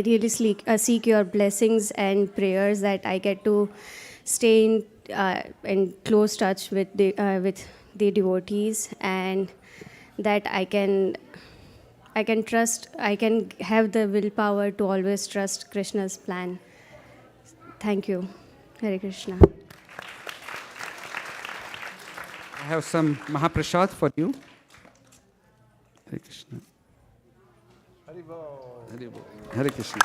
really seek your blessings and prayers that I get to stay in close touch with the devotees, and that I can trust, I can have the willpower to always trust Krishna's plan. Thank you. Hare Krishna. I have some Mahaprasad for you. Hare Krishna. Hare Krishna.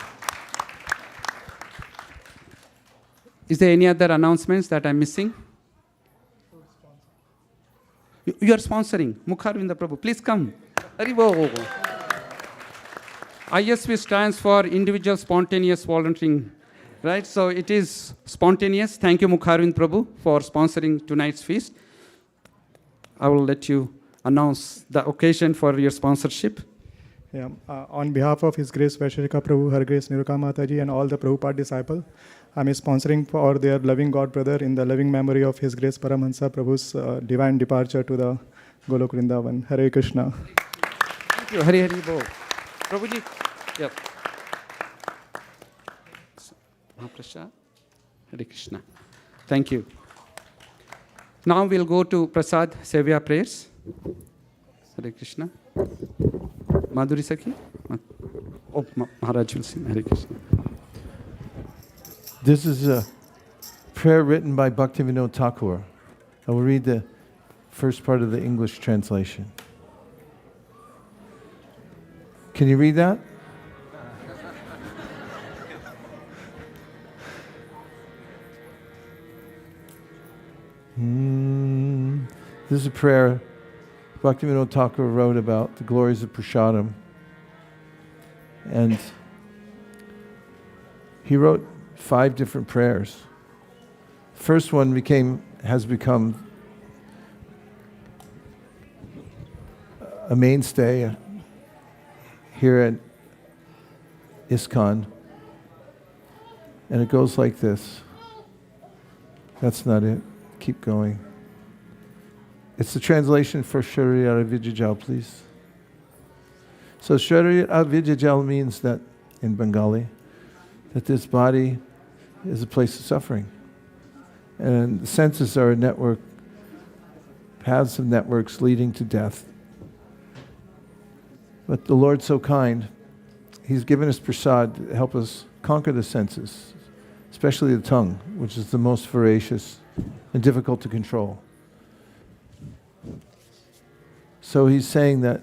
Is there any other announcements that I'm missing? You are sponsoring. Mukharvinda Prabhu, please come. Haribo. ISV stands for Individual Spontaneous Volunteering, right? So it is spontaneous. Thank you, Mukharvind Prabhu, for sponsoring tonight's feast. I will let you announce the occasion for your sponsorship. Yeah. On behalf of His Grace Vaisesika Prabhu, Her Grace Niruka Mataji, and all the Prabhupada disciples, I'm sponsoring for their loving God brother in the loving memory of His Grace Paramahansa Prabhu's divine departure to the Golok Vrindavan. Hare Krishna. Thank you. Hari Hari Bo. Prabhuji. Yep. Mahaprasad. Hare Krishna. Thank you. Now we'll go to Prasad Sevya prayers. Hare Krishna. Madhuri Sakhi. Oh, Maharaj will sing. Hare Krishna. This is a prayer written by Bhaktivinoda Thakur. I will read the first part of the English translation. Can you read that? This is a prayer Bhaktivinoda Thakur wrote about the glories of Prasadam. And he wrote 5 different prayers. The first one has become a mainstay here at ISKCON. And it goes like this. That's not it. Keep going. It's the translation for Sharira Vijajal, please. So Sharira Vijajal means that, in Bengali, that this body is a place of suffering. And the senses are a network, paths of networks leading to death. But the Lord's so kind, He's given us prasad to help us conquer the senses, especially the tongue, which is the most voracious and difficult to control. So He's saying that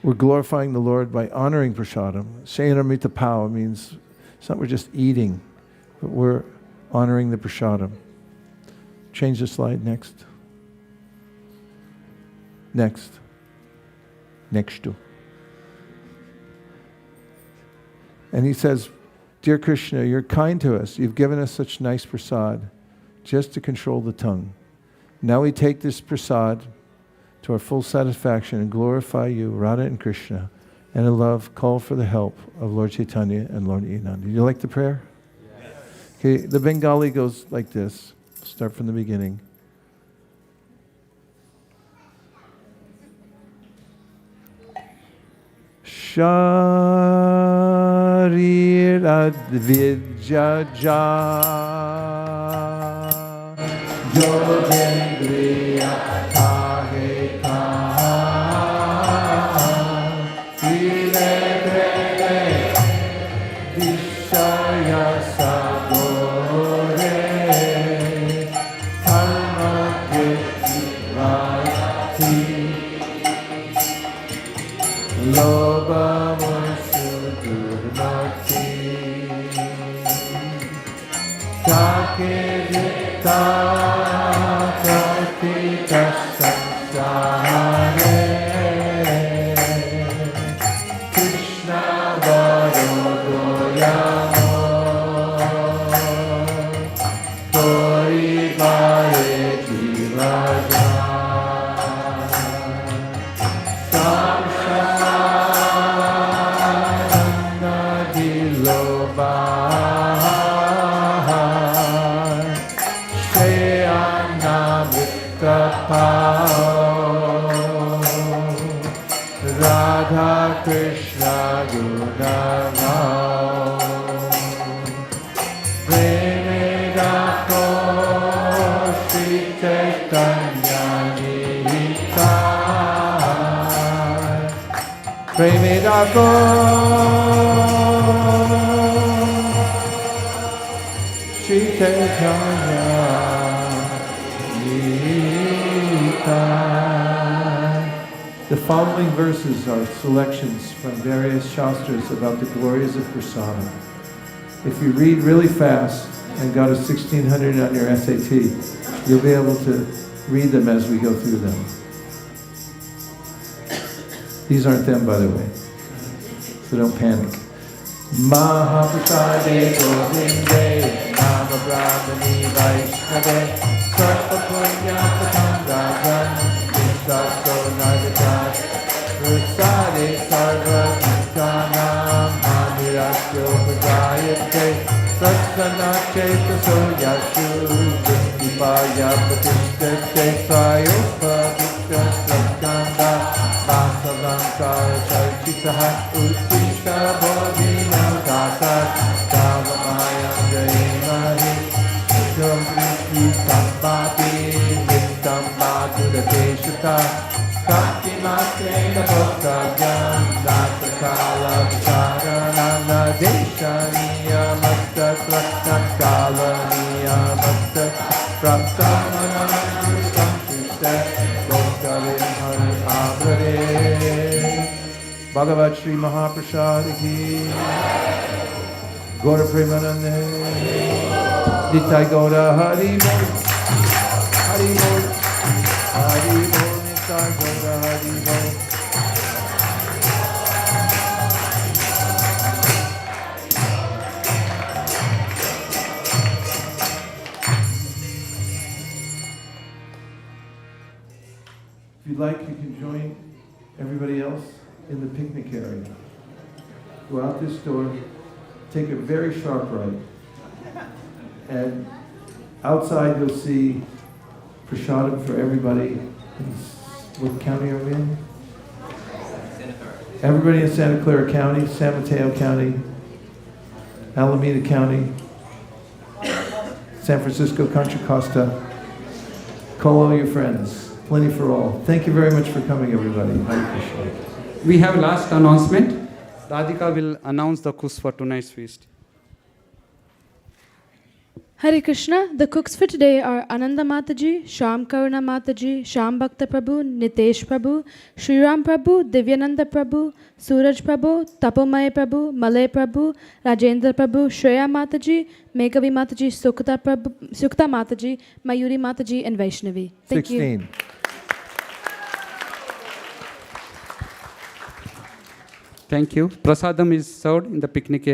we're glorifying the Lord by honoring prasadam. Shayanamrita Pao means it's not we're just eating, but we're honoring the prasadam. Change the slide, next. Next. Next to. And he says, Dear Krishna, you're kind to us. You've given us such nice prasad just to control the tongue. Now we take this prasad to our full satisfaction and glorify you, Radha and Krishna, and in love call for the help of Lord Chaitanya and Lord Nityananda. Do you like the prayer? Yes. Okay, the Bengali goes like this. Start from the beginning. Sharira Vijaja Yogendriya Aheka Vilekele Vishaya Sagore Karmakirati Loba Mursudurmati Sakirita Kartika Sansare Krishna Vadodoyamo Tori Vare Jivaja Radha Krishna Gunana Premedako Shri Chaitanya Nita Premedako Shri Chaitanya The following verses are selections from various shastras about the glories of prasadam. If you read really fast and got a 1600 on your SAT, you'll be able to read them as we go through them. These aren't them, by the way, so don't panic. Mahaprasade Govinde Nama Brahmani Vaishnave Sarva Punya Patangajan Sasto Nagatat Prasade Sarva Nitanam Amirasyo Padayate Satsana Chetaso Yashu Vistipaya Patistate Prayopa Dikta Satkanda Vasavankara Charchitaha Uttishta Bodhina Dasa Davamayam Jayimari Shom Krishti Sambhati Nittam Madhurateshata Kakti Matrena Bhaktavyam Natakala Vicharananda Deshaniya Mattatra Natkala Niyamatta Praptamana Samshishta Bhaktarim Hari Abrade Bhagavat Shri Mahaprasad Ki Gaura Premanande Nitai Gaura Hari Bol Hari Bol Hari Bol Nitai Gaura Hari Bol. If you'd like, you can join everybody else in the picnic area. Go out this door, take a very sharp right, and Outside you'll see prasadam for everybody. What county are we in? Everybody in Santa Clara County, San Mateo County, Alameda County, San Francisco, Contra Costa. Call all your friends. Plenty for all. Thank you very much for coming, everybody. Hare Krishna. We have last announcement. Radhika will announce the cooks for tonight's feast. Hare Krishna, the cooks for today are Ananda Mataji, Sham Karuna Mataji, Sham Bhakta Prabhu, Nitesh Prabhu, Shriram Prabhu, Divyananda Prabhu, Suraj Prabhu, Tapomaya Prabhu, Malay Prabhu, Rajendra Prabhu, Shreya Mataji, Meghavi Mataji, Sukta Mataji, Mayuri Mataji, and Vaishnavi. Thank you. 16. Thank you. Prasadam is served in the picnic area.